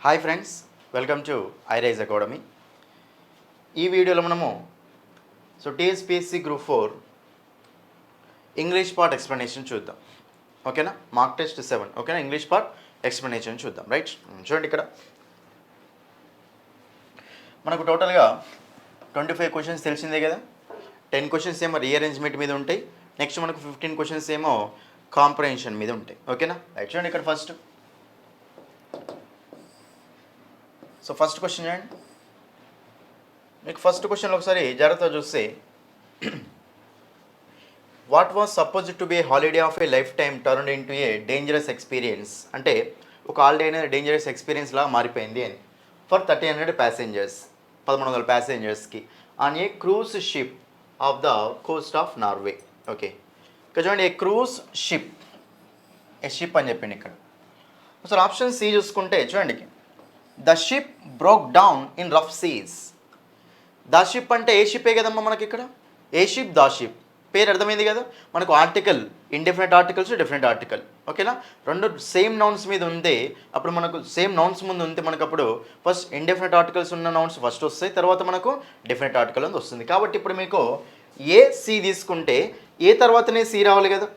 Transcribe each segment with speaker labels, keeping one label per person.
Speaker 1: Hi friends, welcome to high rise academy. ఈ వీడియోలో మనము TSPSC group 4 English part explanation చూద్దాం. ఓకేనా, మార్క్ టెస్ట్ 7. ఓకేనా, ఇంగ్లీష్ పార్ట్ ఎక్స్ప్లెనేషన్ చూద్దాం. రైట్, చూడండి ఇక్కడ మనకు టోటల్గా 25 క్వశ్చన్స్ తెలిసిందే కదా. 10 క్వశ్చన్స్ ఏమో రీఅరేంజ్మెంట్ మీద ఉంటాయి. నెక్స్ట్ మనకు 15 క్వశ్చన్స్ ఏమో కాంప్రహెన్షన్ మీద ఉంటాయి. ఓకేనా, రైట్. చూడండి ఇక్కడ ఫస్ట్ క్వశ్చన్ చూడండి. మీకు ఫస్ట్ క్వశ్చన్లో ఒకసారి జాగ్రత్తగా చూస్తే, what was suppose to be a holiday of a lifetime turned into a dangerous experience. అంటే ఒక హాలిడే అనేది డేంజరస్ ఎక్స్పీరియన్స్ లాగా మారిపోయింది అని. ఫర్ 1300 ప్యాసింజర్స్, 1100 ప్యాసింజర్స్కి on a cruise ship off the coast of Norway. Okay, ఇక్కడ చూడండి, a cruise ship, a ship అని చెప్పింది ఇక్కడ. అసలు ఆప్షన్ సి చూసుకుంటే చూడండి, the ship broke down in rough seas. The ship అంటే ఏ షిప్పే కదమ్మా మనకి ఇక్కడ. ఏ షిప్, ద షిప్, పేరు అర్థమైంది కదా. మనకు ఆర్టికల్, ఇండిఫినెంట్ ఆర్టికల్స్, డిఫరెంట్ ఆర్టికల్. ఓకేనా, రెండు సేమ్ నౌన్స్ మీద ఉంటే అప్పుడు మనకు సేమ్ నౌన్స్ ముందు ఉంటే మనకు అప్పుడు ఫస్ట్ ఇండిఫినెంట్ ఆర్టికల్స్ ఉన్న నౌన్స్ ఫస్ట్ వస్తాయి, తర్వాత మనకు డిఫరెంట్ ఆర్టికల్ అని వస్తుంది. కాబట్టి ఇప్పుడు మీకు ఏ సి తీసుకుంటే ఏ తర్వాతనే సి రావాలి కదా.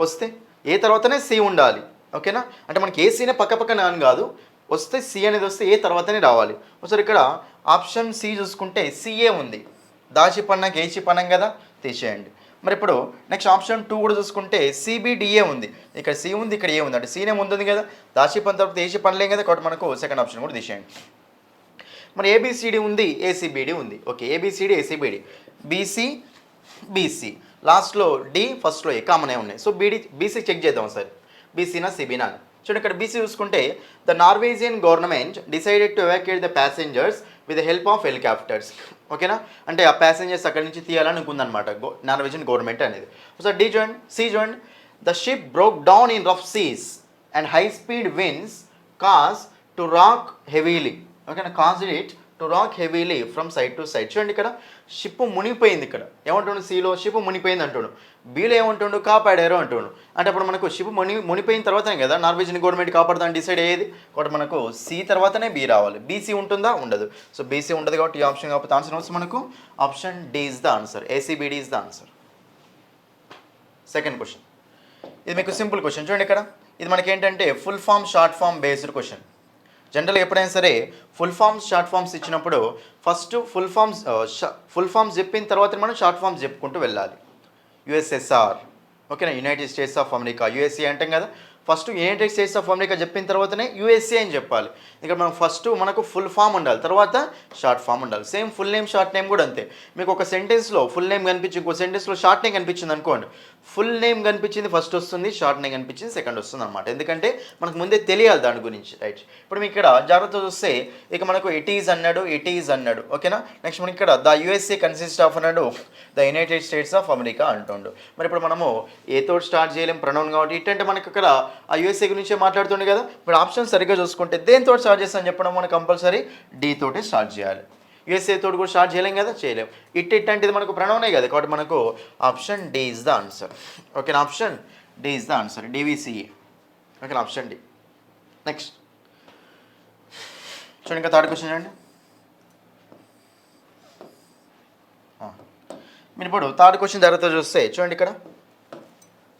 Speaker 1: వస్తే ఏ తర్వాతనే సి ఉండాలి. ఓకేనా, అంటే మనకి ఏ సీనే పక్కన అని కాదు, వస్తే సి అనేది వస్తే ఏ తర్వాతనే రావాలి. ఒకసారి ఇక్కడ ఆప్షన్ సి చూసుకుంటే సిఏ ఉంది. దాషిప్ అన్నాక ఏ షిప్ అన్నాం కదా, తీసేయండి. మరి ఇప్పుడు నెక్స్ట్ ఆప్షన్ 2 కూడా చూసుకుంటే సిబిడిఏ ఉంది. ఇక్కడ సి ఉంది, ఇక్కడ ఏ ఉంది, అంటే సీనే ముందుంది కదా. దాషిప్ అంత తర్వాత ఏ షిప్ అనలేం కదా, కాబట్టి మనకు సెకండ్ ఆప్షన్ కూడా తీసేయండి. మరి ఏబిసిడి ఉంది, ఏసీబీడి ఉంది. ఓకే, ఏబిసిడి, ఏసీబీడి, బీసీ లాస్ట్లో డి, ఫస్ట్లో ఏ కామన్ ఏ ఉన్నాయి. సో బీసీ చెక్ చేద్దాం ఒకసారి, బీసీనా సిబీనా అని. చూడండి ఇక్కడ బీసీ చూసుకుంటే, the Norwegian government decided to evacuate the passengers with the help of helicopters. ఓకేనా, అంటే ఆ ప్యాసింజర్స్ అక్కడి నుంచి తీయాలని అనుకుందనమాట నార్వేజియన్ గవర్నమెంట్ అనేది. సో డి చూడండి, సి చూడండి, the ship broke down in rough seas and high speed winds cause to rock heavily. ఓకేనా, caused it to rock heavily from side to side. చూడండి ఇక్కడ షిప్ మునిగిపోయింది. ఇక్కడ ఏమంటుండు, సిలో షిప్ మునిగిపోయింది అంటుండు, బీలో ఏమంటుండు, కాపాడారు అంటుండు. అంటే అప్పుడు మనకు షిప్ మునిపోయిన తర్వాతనే కదా నార్వేజియన్ గవర్నమెంట్ కాపాడుతాను డిసైడ్ అయ్యేది. కాబట్టి మనకు సి తర్వాతనే బి రావాలి. బీసీ ఉంటుందా, ఉండదు. సో బీసీ ఉండదు కాబట్టి ఈ ఆప్షన్ కాకపోతే ఆన్సర్ వస్తుంది మనకు option D is the answer. A C B D is the answer. Second question, ఇది మీకు సింపుల్ క్వశ్చన్. చూడండి ఇక్కడ ఇది మనకి ఏంటంటే full form, short form based question. జనరల్గా ఎప్పుడైనా సరే ఫుల్ ఫామ్స్, షార్ట్ ఫామ్స్ ఇచ్చినప్పుడు ఫస్ట్ ఫుల్ ఫామ్స్ చెప్పిన తర్వాత మనం షార్ట్ ఫామ్స్ చెప్పుకుంటూ వెళ్ళాలి. యుఎస్ఎస్ఆర్, ఓకేనా, United States of America, USA అంటాం కదా. First United States of America చెప్పిన తర్వాతనే యుఎస్ఏ అని చెప్పాలి. ఇక్కడ మనం ఫస్ట్ మనకు ఫుల్ ఫామ్ ఉండాలి, తర్వాత షార్ట్ ఫామ్ ఉండాలి. Same full name, short name కూడా అంతే. మీకు ఒక సెంటెన్స్లో ఫుల్ నేమ్ కనిపించి ఇంకో సెంటెన్స్లో షార్ట్ నేమ్ కనిపించింది అనుకోండి, ఫుల్ నేమ్ కనిపించింది ఫస్ట్ వస్తుంది, షార్ట్ నేమ్ కనిపించింది సెకండ్ వస్తుంది అనమాట. ఎందుకంటే మనకు ముందే తెలియాలి దాని గురించి. రైట్, ఇప్పుడు మీకు ఇక్కడ జాగ్రత్త చూస్తే ఇక మనకు ఇట్ ఈజ్ అన్నాడు. ఓకేనా, నెక్స్ట్ మనకి ఇక్కడ ద యుఎస్ఏ కన్సిస్ట్ ఆఫ్ అన్నాడు, the United States of America అంటుండు. మరి ఇప్పుడు మనము ఏతో స్టార్ట్ చేయలేం, ప్రొనౌన్ కాబట్టి ఇట్ అంటే మనకి ఇక్కడ ఆ యూఎస్ఏ గురించే మాట్లాడుతుండే కదా. ఇప్పుడు ఆప్షన్ సరిగ్గా చూసుకుంటే దేనితో స్టార్ట్ చేస్తాను చెప్పడం, మనకు కంపల్సరీ డి తోటే స్టార్ట్ చేయాలి. యూఎస్ఏ తోటి కూడా స్టార్ట్ చేయలేం కదా, చేయలేం. ఇట్ అంటే మనకు ప్రణవనే కదా, కాబట్టి మనకు option D is the answer. ఓకేనా, option D is the answer, DBCA. ఓకేనా, ఆప్షన్ డి. నెక్స్ట్ చూడండి, ఇంకా థర్డ్ క్వశ్చన్ చూడండి. మీరు ఇప్పుడు థర్డ్ క్వశ్చన్ తర్వాత చూస్తే చూడండి, ఇక్కడ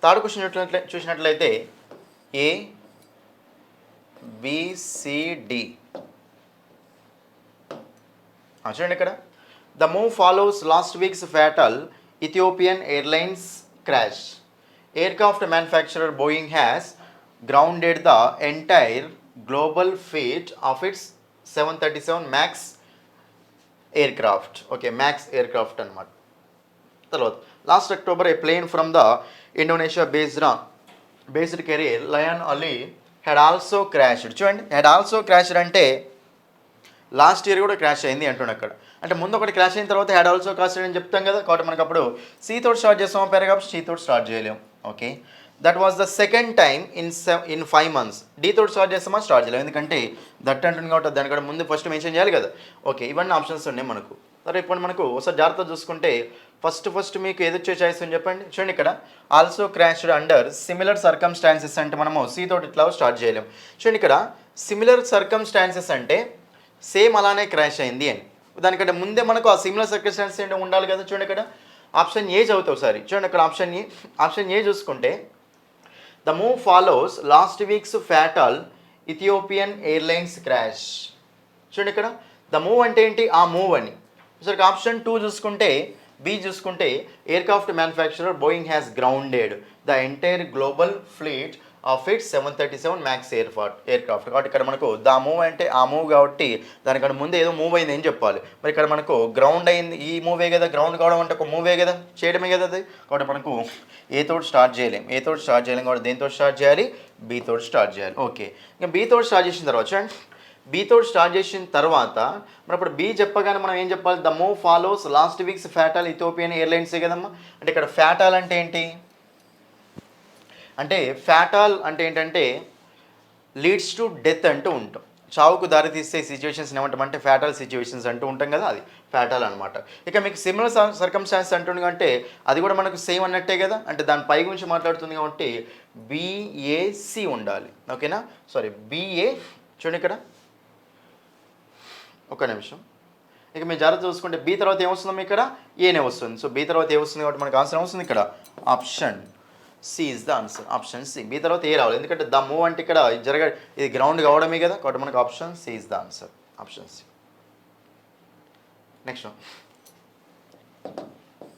Speaker 1: థర్డ్ క్వశ్చన్ చూసినట్లయితే ఏ బిసిడి. చూడండి ఇక్కడ, the move follows last week's fatal Ethiopian Airlines crash. Aircraft manufacturer Boeing has grounded the entire global fleet of its 737 Max aircraft. Okay, Max aircraft అనమాట. తర్వాత last October a plane from the Indonesia based carrier Lion Air had also crashed. చూడండి, had also crashed అంటే last year కూడా crash అయింది అంటున్నాడు అక్కడ. అంటే ముందు ఒకటి క్రాష్ అయిన తర్వాత హ్యాడ్ ఆల్సో క్రాష్డ్ అని చెప్తాం కదా. కాబట్టి మనకు అప్పుడు సి తోటి స్టార్ట్ చేస్తాం పారాగ్రాఫ్, సి తోటి స్టార్ట్ చేయలేం. Okay, that was the second time in 5 months. D తోటి స్టార్ట్ చేస్తామా, స్టార్ట్ చేయలేం, ఎందుకంటే దట్ అంటుంది కాబట్టి దానికంటే ముందు ఫస్ట్ మెన్షన్ చేయాలి కదా. ఓకే, ఇవన్నీ ఆప్షన్స్ ఉన్నాయి మనకు. సరే ఇప్పుడు మనకు ఒకసారి జాగ్రత్త చూసుకుంటే ఫస్ట్ మీకు ఏది వచ్చే ఛాయిస్ అని చెప్పండి. చూడండి ఇక్కడ also crashed under similar circumstances అంటే మనము సి తోటి ఇట్లా స్టార్ట్ చేయలేం. చూడండి ఇక్కడ సిమిలర్ సర్కమ్స్టాన్సెస్ అంటే సేమ్ అలానే క్రాష్ అయింది అని. దానికంటే ముందే మనకు ఆ సిమిలర్ సర్కమ్స్టాన్సెస్ ఏంటో ఉండాలి కదా. చూడండి ఇక్కడ ఆప్షన్ ఏ చదువుతావు సారీ. చూడండి ఇక్కడ ఆప్షన్ ఏ చూసుకుంటే the move follows last week's fatal Ethiopian Airlines crash. చూడండి ఇక్కడ ద మూవ్ అంటే ఏంటి, ఆ మూవ్ అని. సరే ఆప్షన్ 2 చూసుకుంటే బి చూసుకుంటే aircraft manufacturer Boeing has grounded the entire global fleet of its 737 Max aircraft. కాబట్టి ఇక్కడ మనకు ద మూవ్ అంటే ఆ మూవ్ కాబట్టి దానికంటే ముందు ఏదో మూవ్ అయింది అని చెప్పాలి. మరి ఇక్కడ మనకు గ్రౌండ్ అయింది, ఈ మూవే కదా, గ్రౌండ్ కావడం అంటే ఒక మూవే కదా, చేయడమే కదా అది. కాబట్టి మనకు ఏ తోటి స్టార్ట్ చేయలేం కాబట్టి దేనితో స్టార్ట్ చేయాలి, బి తోటి స్టార్ట్ చేయాలి. ఓకే, ఇంకా బి తోటి స్టార్ట్ చేసిన తర్వాత చూడండి, బి తోటి స్టార్ట్ చేసిన తర్వాత మరి ఇప్పుడు బి చెప్పగానే మనం ఏం చెప్పాలి, the move follows last week's fatal Ethiopian ఎయిర్లైన్సే కదమ్మా. అంటే ఇక్కడ ఫ్యాటల్ అంటే ఏంటి అంటే ఫ్యాటల్ అంటే ఏంటంటే లీడ్స్ టు డెత్ అంటూ ఉంటాం, చావుకు దారి తీసే సిచ్యువేషన్స్ ఏమంటామంటే ఫ్యాటల్ సిచ్యువేషన్స్ అంటూ ఉంటాం కదా, అది ఫ్యాటల్ అనమాట. ఇక మీకు సిమిలర్ సర్కమ్స్టాన్సెస్ అంటుంది అంటే అది కూడా మనకు సేమ్ అన్నట్టే కదా, అంటే దాని పై గురించి మాట్లాడుతుంది కాబట్టి బిఏసి ఉండాలి. ఓకేనా, సారీ బిఏ. చూడండి ఇక్కడ ఒక నిమిషం, ఇక మీరు జాగ్రత్త చూసుకుంటే బి తర్వాత ఏమొస్తుందో ఇక్కడ ఏనే వస్తుంది. సో బి తర్వాత ఏ వస్తుంది కాబట్టి మనకు ఆన్సర్ ఏమొస్తుంది ఇక్కడ option C is the answer. Option C. B తర్వాత ఏ రావాలి, ఎందుకంటే ద మూవ్ అంటే ఇక్కడ ఇది గ్రౌండ్ కావడమే కదా, కాబట్టి మనకు option C is the answer. Option C. Next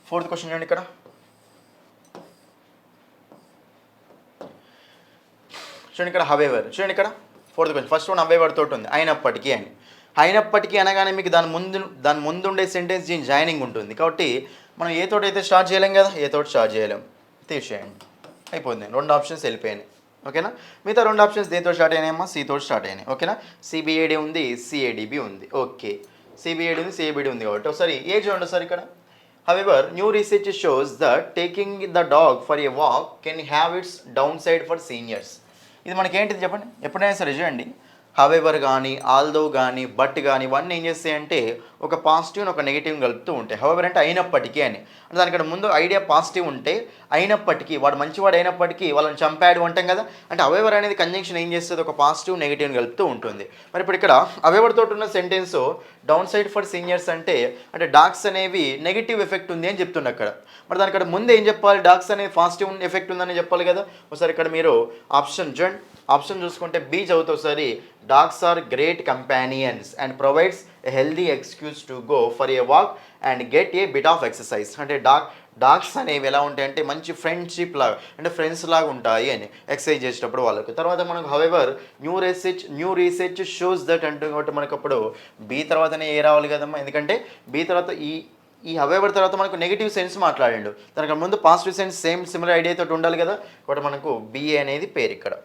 Speaker 1: 4th question చూడండి ఇక్కడ. చూడండి ఇక్కడ హవెవర్. చూడండి ఇక్కడ 4th question, first one however తోటి ఉంది, అయినప్పటికీ అనగానే మీకు దాని ముందు ఉండే సెంటెన్స్ దీని జాయినింగ్ ఉంటుంది కాబట్టి మనం ఏ తోటి అయితే స్టార్ట్ చేయలేం కదా, ఏ తోటి స్టార్ట్ చేయలేం, తీసేయండి, అయిపోయింది. 2 ఆప్షన్స్ వెళ్ళిపోయినాయి. ఓకేనా, మిగతా 2 ఆప్షన్స్ దేంతో స్టార్ట్ అయినాయమ్మా, సి తోటి స్టార్ట్ అయినాయి. ఓకేనా, సిబిఏడి ఉంది, సిఏడిబి ఉంది. ఓకే, సిబిఏడి ఉంది, సిఏబిడి ఉంది కాబట్టి ఒకసారి ఏ చూడండి సార్ ఇక్కడ. However new research shows that taking the dog for a walk can have it's down side for seniors. ఇది మనకేంటిది చెప్పండి, ఎప్పుడైనా సరే చూడండి హవెవర్ కానీ ఆల్దో కానీ బట్ కానీ ఇవన్నీ ఏం చేస్తాయంటే ఒక పాజిటివ్ ఒక నెగిటివ్ కలుపుతూ ఉంటాయి. హవెవర్ అంటే అయినప్పటికీ అని, అంటే దానికంటే ముందు ఐడియా పాజిటివ్ ఉంటే అయినప్పటికీ వాడు మంచివాడు అయినప్పటికీ వాళ్ళని చంపాడు అంటాం కదా, అంటే హవెవర్ అనేది కంజంక్షన్ ఏం చేస్తుంది ఒక పాజిటివ్ నెగిటివ్ కలుపుతూ ఉంటుంది. మరి ఇప్పుడు ఇక్కడ హవెవర్ తోటి ఉన్న sentence down side for seniors అంటే డాగ్స్ అనేవి నెగిటివ్ ఎఫెక్ట్ ఉంది అని చెప్తుంది అక్కడ. మరి దానికంటే ముందు ఏం చెప్పాలి, డాగ్స్ అనేది పాజిటివ్ ఎఫెక్ట్ ఉందని చెప్పాలి కదా. ఒకసారి ఇక్కడ మీరు ఆప్షన్ చూసుకుంటే బి చదువుతావు సరే, dogs are great companions and provides a healthy excuse to go for a walk and get a bit of exercise. అంటే డాగ్స్ అనేవి ఎలా ఉంటాయంటే మంచి ఫ్రెండ్షిప్ లాగా, అంటే ఫ్రెండ్స్ లాగా ఉంటాయి అని ఎక్సర్సైజ్ చేసేటప్పుడు వాళ్ళకి. తర్వాత మనకు however new research shows that అంటూ కాబట్టి మనకు అప్పుడు బి తర్వాతనే ఏ రావాలి కదమ్మా, ఎందుకంటే బి తర్వాత ఈ హవెవర్ తర్వాత మనకు నెగిటివ్ సెన్స్ మాట్లాడిండు, దానికి ముందు పాజిటివ్ సెన్స్ సేమ్ సిమిలర్ ఐడియాతో ఉండాలి కదా, కాబట్టి మనకు బిఏ అనేది పేరు ఇక్కడ.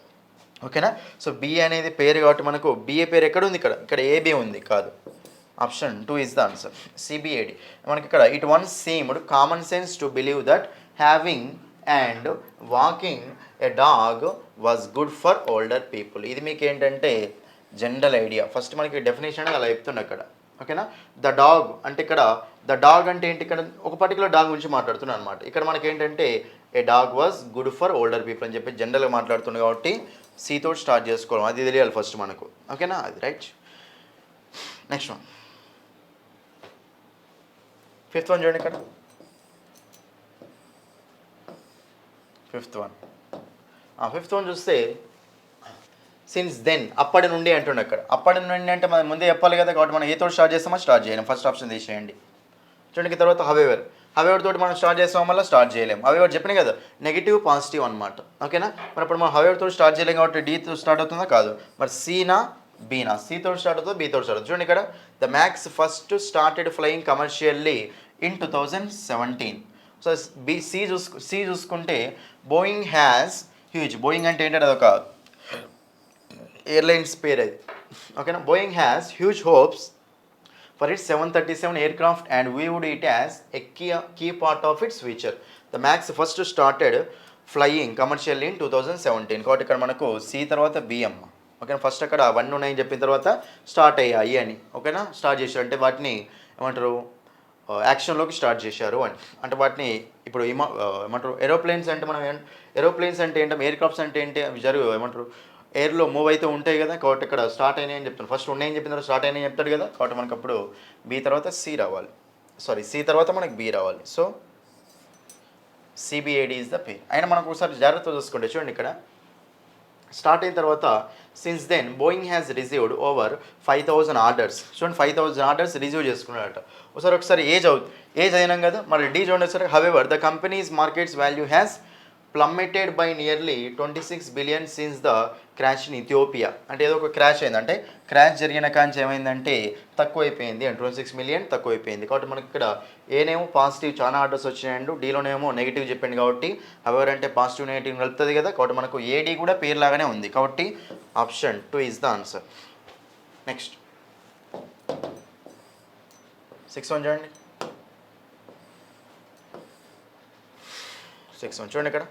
Speaker 1: ఓకేనా, సో బిఏ అనేది పేరు కాబట్టి మనకు బిఏ పేరు ఎక్కడ ఉంది, ఇక్కడ ఏబి ఉంది కాదు. Option 2 is the answer, CBAD. మనకి ఇక్కడ it once seemed common sense to believe that having and walking a dog was good for older people. ఇది మీకు ఏంటంటే జనరల్ ఐడియా, ఫస్ట్ మనకి డెఫినేషన్ అనేది అలా చెప్తుంది అక్కడ. ఓకేనా, ద డాగ్ అంటే ఇక్కడ ద డాగ్ అంటే ఏంటి, ఇక్కడ ఒక పర్టికులర్ డాగ్ గురించి మాట్లాడుతున్నాను అనమాట. ఇక్కడ మనకి ఏంటంటే a dog was good for older people అని చెప్పి జనరల్గా మాట్లాడుతుంది కాబట్టి సి తోటి స్టార్ట్ చేసుకోవడం అది తెలియాలి ఫస్ట్ మనకు. ఓకేనా, అది right. Next one 5th one చూడండి ఇక్కడ. 5th వన్ చూస్తే సిన్స్ దెన్ అప్పటి నుండి అంటుండే అక్కడ. అప్పటి నుండి అంటే మనం ముందే చెప్పాలి కదా, కాబట్టి మనం ఏ తోటి స్టార్ట్ చేస్తామో స్టార్ట్ చేయలేం, ఫస్ట్ ఆప్షన్ తీసేయండి. చూడండి తర్వాత హవెవర్ తోటి మనం స్టార్ట్ చేస్తాం వల్ల స్టార్ట్ చేయలేం. హవెవర్ చెప్పిన కదా నెగిటివ్ పాజిటివ్ అనమాట. ఓకేనా, మరి ఇప్పుడు మనం హవెవర్ తోటి స్టార్ట్ చేయలేం కాబట్టి డీతో స్టార్ట్ అవుతుందా కాదు, మరి సీనా బీనా, సి తోటి స్టార్ట్ అవుతుందో బీ తోటి స్టార్ట్ అవుతుంది. చూడండి ఇక్కడ the Max first started flying commercially in 2017. So C చూసుకుంటే బోయింగ్ హ్యాస్ హ్యూజ్, బోయింగ్ అంటే ఏంటంటే అదొక ఎయిర్లైన్స్ పేరు అది. ఓకేనా, Boeing has huge hopes for its 737 aircraft and viewed it as a key part of its future. The MAX first started flying commercially in 2017. కాబట్టి ఇక్కడ మనకు సి తర్వాత బిఎం. ఓకేనా, ఫస్ట్ అక్కడ 1 ఉన్నాయని చెప్పిన తర్వాత స్టార్ట్ అయ్యాయి అని. ఓకేనా, స్టార్ట్ చేశారు అంటే వాటిని ఏమంటారు యాక్షన్లోకి స్టార్ట్ చేశారు అని. అంటే వాటిని ఇప్పుడు ఏమంటారు ఏరోప్లేన్స్ అంటే మనం ఏరోప్లేన్స్ అంటే ఏంటో ఎయిర్ క్రాఫ్ట్స్ అంటే ఏంటి అవి ఏమంటారు ఎయిర్లో మూవ్ అయితే ఉంటాయి కదా, కాబట్టి ఇక్కడ స్టార్ట్ అయినాయి అని చెప్తాను. ఫస్ట్ ఉన్నాయని చెప్పిన తర్వాత స్టార్ట్ అయినాయి చెప్తాడు కదా, కాబట్టి మనకు అప్పుడు బి తర్వాత సి రావాలి, సారీ సి తర్వాత మనకి బి రావాలి. So CBAD is the pair. అయినా మనకు ఒకసారి జాగ్రత్త చూసుకుంటే చూడండి ఇక్కడ స్టార్ట్ అయిన తర్వాత since then Boeing has received over 5,000 orders. చూడండి 5,000 ఆర్డర్స్ రిసీవ్ చేసుకున్నాడట. ఒకసారి ఏజ్ అయినాం కదా, మరి డి చూడండి sir. However the company's markets value has plummeted by nearly 26 billion since the crash in Ethiopia. అంటే ఏదో ఒక క్రాష్ అయింది, అంటే క్రాష్ జరిగిన కాంచి ఏమైందంటే తక్కువైపోయింది అంటే 26 మిలియన్ తక్కువైపోయింది. కాబట్టి మనకి ఇక్కడ ఏనేమో పాజిటివ్ చాలా ఆర్డర్స్ వచ్చినాయండు, డీలోనేమో నెగిటివ్ చెప్పింది కాబట్టి హవెవర్ అంటే పాజిటివ్ నెగిటివ్ కలుపుతుంది కదా, కాబట్టి మనకు ఏడి కూడా పేరు లాగానే ఉంది, కాబట్టి option 2 is the answer. Next 6 చూడండి. 6 చూడండి ఇక్కడ.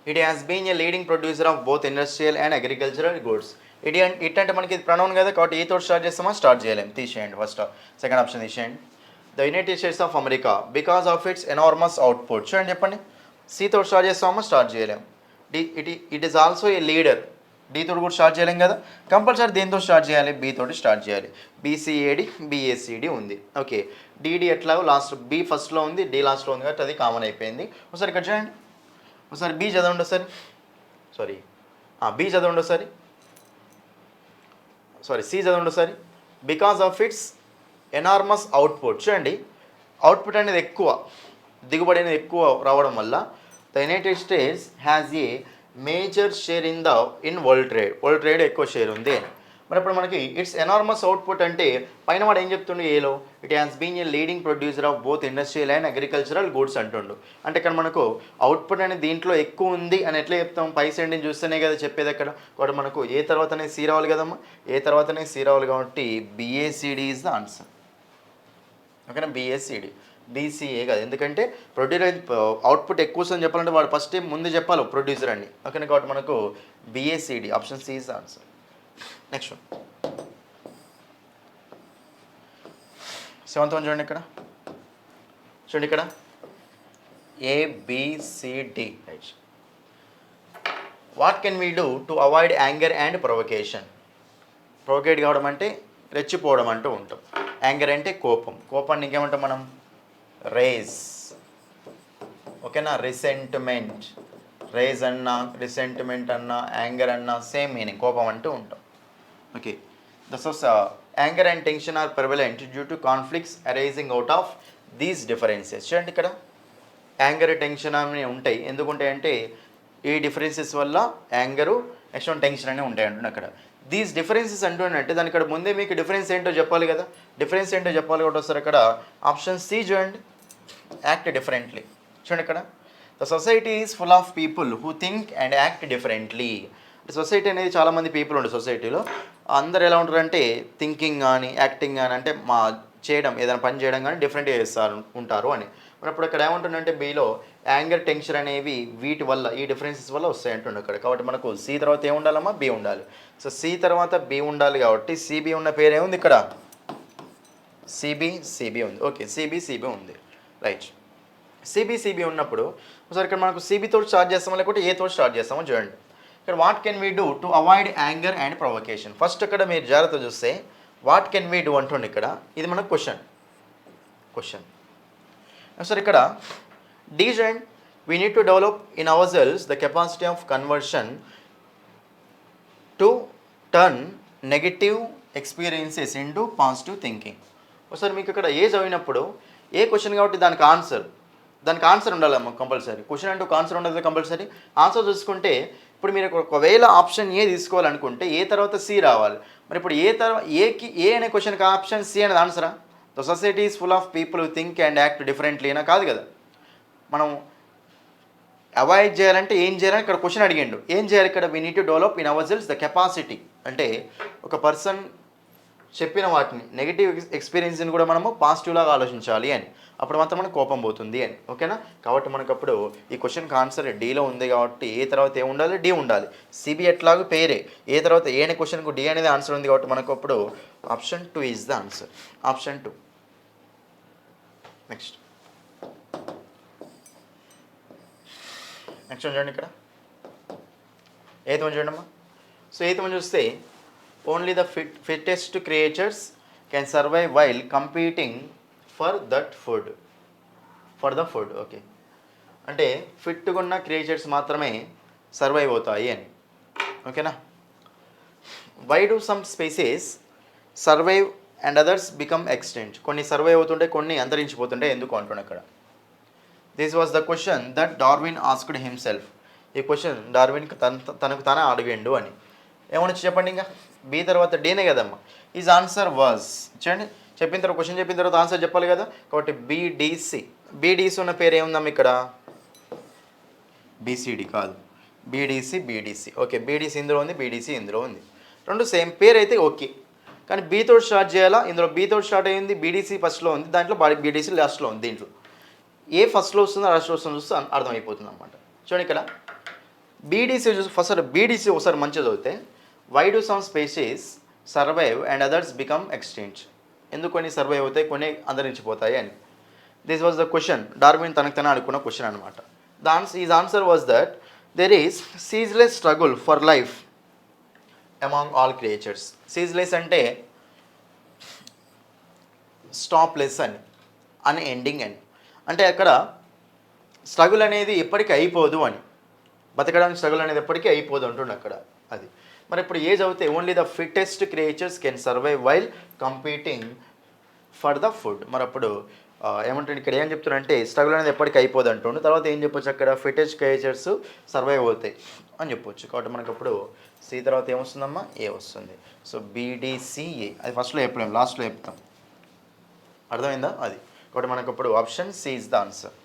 Speaker 1: It has been a leading producer of both industrial and agricultural goods. It అంటే మనకి ఇది ప్రొనౌన్ కదా, కాబట్టి ఏ తోటి స్టార్ట్ చేస్తామా స్టార్ట్ చేయలేము, తీసేయండి. ఫస్ట్ సెకండ్ ఆప్షన్ తీసేయండి. The United States of America because of its enormous output. చూడండి చెప్పండి, సి తోటి స్టార్ట్ చేస్తామా స్టార్ట్ చేయలేము. It is also a leader. D తోటి కూడా స్టార్ట్ చేయలేం కదా, కంపల్సరీ దేంతో స్టార్ట్ చేయాలి, బి తోటి స్టార్ట్ చేయాలి. బీసీఏడి బిఏసిడి ఉంది. ఓకే, డిడి ఎట్లాగో లాస్ట్ బి ఫస్ట్లో ఉంది, డి లాస్ట్లో ఉంది కాబట్టి అది కామన్ అయిపోయింది. ఒకసారి ఇక్కడ చూడండి, ఒకసారి బి చదవండి ఒకసారి, సారీ బి చదవండి ఒకసారి, సారీ సి చదవండి ఒకసారి. Because of its enormous output. చూడండి అవుట్పుట్ అనేది ఎక్కువ, దిగుబడి అనేది ఎక్కువ రావడం వల్ల the United states has a major share in world trade ఎక్కువ షేర్ ఉంది. మరి ఇప్పుడు మనకి ఇట్స్ ఎనార్మస్ అవుట్పుట్ అంటే పైన వాడు ఏం చెప్తుండే ఏలో, it has been a leading producer of both industrial and agricultural goods అంటుండు. అంటే ఇక్కడ మనకు అవుట్పుట్ అనేది దీంట్లో ఎక్కువ ఉంది అని ఎట్లా చెప్తాం, పై సైడ్ని చూస్తేనే కదా చెప్పేది అక్కడ. కాబట్టి మనకు ఏ తర్వాతనే సి రావాలి కదమ్మా, ఏ తర్వాతనే సి రావాలి, కాబట్టి బిఏసిడి ఈజ్ ద ఆన్సర్. ఓకేనా, బిఏసిడి, బీసీఏ కాదు. ఎందుకంటే ప్రొడ్యూసర్ అవుట్పుట్ ఎక్కువ వస్తుందని చెప్పాలంటే వాడు ఫస్ట్ ముందు చెప్పాలి ప్రొడ్యూసర్ అని. ఓకేనా, కాబట్టి మనకు B A C D option C is the answer. Next 7th చూడండి ఇక్కడ. చూడండి ఇక్కడ A B C D. Right. What can we do to avoid anger and provocation. ప్రొవకేట్ కావడం అంటే రెచ్చిపోవడం అంటూ ఉంటాం. యాంగర్ అంటే కోపాన్ని ఇంకేమంటాం మనం, రేజ్. ఓకేనా, రిసెంట్మెంట్, రేజ్ అన్నా రిసెంట్మెంట్ అన్నా యాంగర్ అన్నా సేమ్ మీనింగ్, కోపం అంటూ ఉంటాం. Okay, anger and tension are prevalent due to conflicts arising out of these differences. చూడండి ఇక్కడ యాంగర్ టెన్షన్ అని ఉంటాయి, ఎందుకుంటాయంటే ఈ డిఫరెన్సెస్ వల్ల యాంగరు నెక్స్ట్ టెన్షన్ అనేవి ఉంటాయి అంటున్నాను అక్కడ. దీస్ డిఫరెన్సెస్ అంటున్నట్టే దాని ఇక్కడ ముందే మీకు డిఫరెన్స్ ఏంటో చెప్పాలి కదా, డిఫరెన్స్ ఏంటో చెప్పాలి కాబట్టి వస్తారు ఇక్కడ ఆప్షన్ సి చూడండి, యాక్ట్ డిఫరెంట్లీ. చూడండి ఇక్కడ the society is full of people who think and act differently. Society అనేది చాలామంది పీపుల్ ఉంటారు సొసైటీలో, అందరు ఎలా ఉంటారంటే థింకింగ్ కానీ యాక్టింగ్ కానీ అంటే చేయడం ఏదైనా పని చేయడం కానీ డిఫరెంట్గా ఉంటారు అని. మరి అప్పుడు ఇక్కడ ఏమంటుందంటే బిలో యాంగర్ టెన్షన్ అనేవి వీటి వల్ల ఈ డిఫరెన్సెస్ వల్ల వస్తాయి అంటుండే అక్కడ. కాబట్టి మనకు సి తర్వాత ఏం ఉండాలమ్మా, బి ఉండాలి. సో సి తర్వాత బి ఉండాలి కాబట్టి సిబి ఉన్న పేరు ఏముంది ఇక్కడ, సిబి ఉంది. ఓకే, సిబి ఉంది. రైట్, సిబి ఉన్నప్పుడు ఒకసారి ఇక్కడ మనకు సిబితో స్టార్ట్ చేస్తామో లేకపోతే ఏతో స్టార్ట్ చేస్తామో చూడండి. ఇక్కడ what can we do to avoid anger and provocation. First ఇక్కడ మీరు జాగ్రత్త చూస్తే వాట్ కెన్ వీ డూ అంటుండే ఇక్కడ, ఇది మనకు క్వశ్చన్. సార్ ఇక్కడ డి చూడండి, we need to develop in our cells the capacity of conversion to turn negative experiences into positive thinking. ఒకసారి మీకు ఇక్కడ ఏ చదివినప్పుడు ఏ క్వశ్చన్ కాబట్టి దానికి ఆన్సర్ ఉండాలమ్మా కంపల్సరీ. క్వశ్చన్ అంటూ ఆన్సర్ ఉండదు కంపల్సరీ. ఆన్సర్ చూసుకుంటే ఇప్పుడు మీరు ఒకవేళ ఆప్షన్ ఏ తీసుకోవాలనుకుంటే ఏ తర్వాత సి రావాలి. మరి ఇప్పుడు ఏ అనే క్వశ్చన్కి ఆప్షన్ సి అనేది ఆన్సరా? The society is full of people think and act డిఫరెంట్లీనా? కాదు కదా. మనం అవాయిడ్ చేయాలంటే ఏం చేయాలని ఇక్కడ క్వశ్చన్ అడిగిండు. ఏం చేయాలి ఇక్కడ, we need to develop in our cells the capacity. అంటే ఒక పర్సన్ చెప్పిన వాటిని నెగిటివ్ ఎక్స్పీరియన్స్ని కూడా మనము పాజిటివ్లాగా ఆలోచించాలి అని, అప్పుడు మాత్రం మనకు కోపం పోతుంది అని. ఓకేనా, కాబట్టి మనకు అప్పుడు ఈ క్వశ్చన్కి ఆన్సర్ డీలో ఉంది కాబట్టి ఏ తర్వాత ఏ ఉండాలి, డి ఉండాలి. సిబి ఎట్లాగో పేరే, ఏ తర్వాత ఏ అనే క్వశ్చన్కు డి అనేది ఆన్సర్ ఉంది కాబట్టి మనకు అప్పుడు option 2 is the answer. Option 2. Next చూడండి ఇక్కడ ఎయిత్ వన్ చూడండి అమ్మా. సో ఎయిత్ వన్ చూస్తే only the fittest creatures can survive while competing for the food okay. అంటే ఫిట్గా ఉన్న క్రియేచర్స్ మాత్రమే సర్వైవ్ అవుతాయి అని. ఓకేనా. Why do some species survive and others become extinct. కొన్ని సర్వైవ్ అవుతుంటే కొన్ని అంతరించిపోతుంటే ఎందుకు అంటున్నాను అక్కడ. This was the question that Darwin asked himself. ఈ క్వశ్చన్ డార్విన్కి తనకు తానే అడిగిండు అని. ఏమనొచ్చు చెప్పండి. ఇంకా బి తర్వాత డీనే కదమ్మా. ఈజ్ ఆన్సర్ వాజ్ చూడండి. చెప్పిన తర్వాత క్వశ్చన్ చెప్పిన తర్వాత ఆన్సర్ చెప్పాలి కదా. కాబట్టి బీడీసీ ఉన్న పేరు ఏముందమ్మా ఇక్కడ. బీసీడీ కాదు, బీడీసీ ఓకే. బీడీసీ ఇందులో ఉంది, బీడీసీ ఇందులో ఉంది. రెండు సేమ్ పేరు అయితే ఓకే. కానీ బీతో స్టార్ట్ చేయాలా. ఇందులో బీతో స్టార్ట్ అయ్యింది, బీడీసీ ఫస్ట్లో ఉంది, దాంట్లో బీడీసీ లాస్ట్లో ఉంది. దీంట్లో ఏ ఫస్ట్లో వస్తుందో లాస్ట్లో వస్తుందో చూస్తే అర్థమైపోతుంది అనమాట. చూడండి ఇక్కడ బీడీసీ చూసి ఫస్ట్ బీడీసీ ఒకసారి మంచిగా చదివితే why do some species survive and others become extinct. ఎందుకు కొన్ని సర్వైవ్ అవుతాయి, కొన్ని అంతరించిపోతాయి అని. This was the question. Darwin తనకు తనే అనుకున్న క్వశ్చన్ అనమాట. His answer was that there is ceaseless struggle for life among all creatures. Ceaseless అంటే స్టాప్లెస్ అని ఎండింగ్ అని. అంటే అక్కడ స్ట్రగుల్ అనేది ఎప్పటికీ అయిపోదు అని. బతకడానికి స్ట్రగుల్ అనేది ఎప్పటికీ అయిపోదు అంటుండే అక్కడ. అది మరి ఇప్పుడు ఏజ్ అవుతే only the fittest creatures can survive while competing for the food. మరి అప్పుడు ఏమంటుండే ఇక్కడ ఏం చెప్తున్నారంటే స్ట్రగుల్ అనేది ఎప్పటికీ అయిపోదు అంటుండు. తర్వాత ఏం చెప్పొచ్చు అక్కడ ఫిట్టెస్ట్ క్రియేచర్స్ సర్వైవ్ అవుతాయి అని చెప్పొచ్చు. కాబట్టి మనకు అప్పుడు సి తర్వాత ఏమొస్తుందమ్మా, ఏ వస్తుంది. సో బీడీసీఏ అది ఫస్ట్లో చెప్పలేము, లాస్ట్లో చెప్తాం. అర్థమైందా అది. కాబట్టి మనకు అప్పుడు option C is the answer.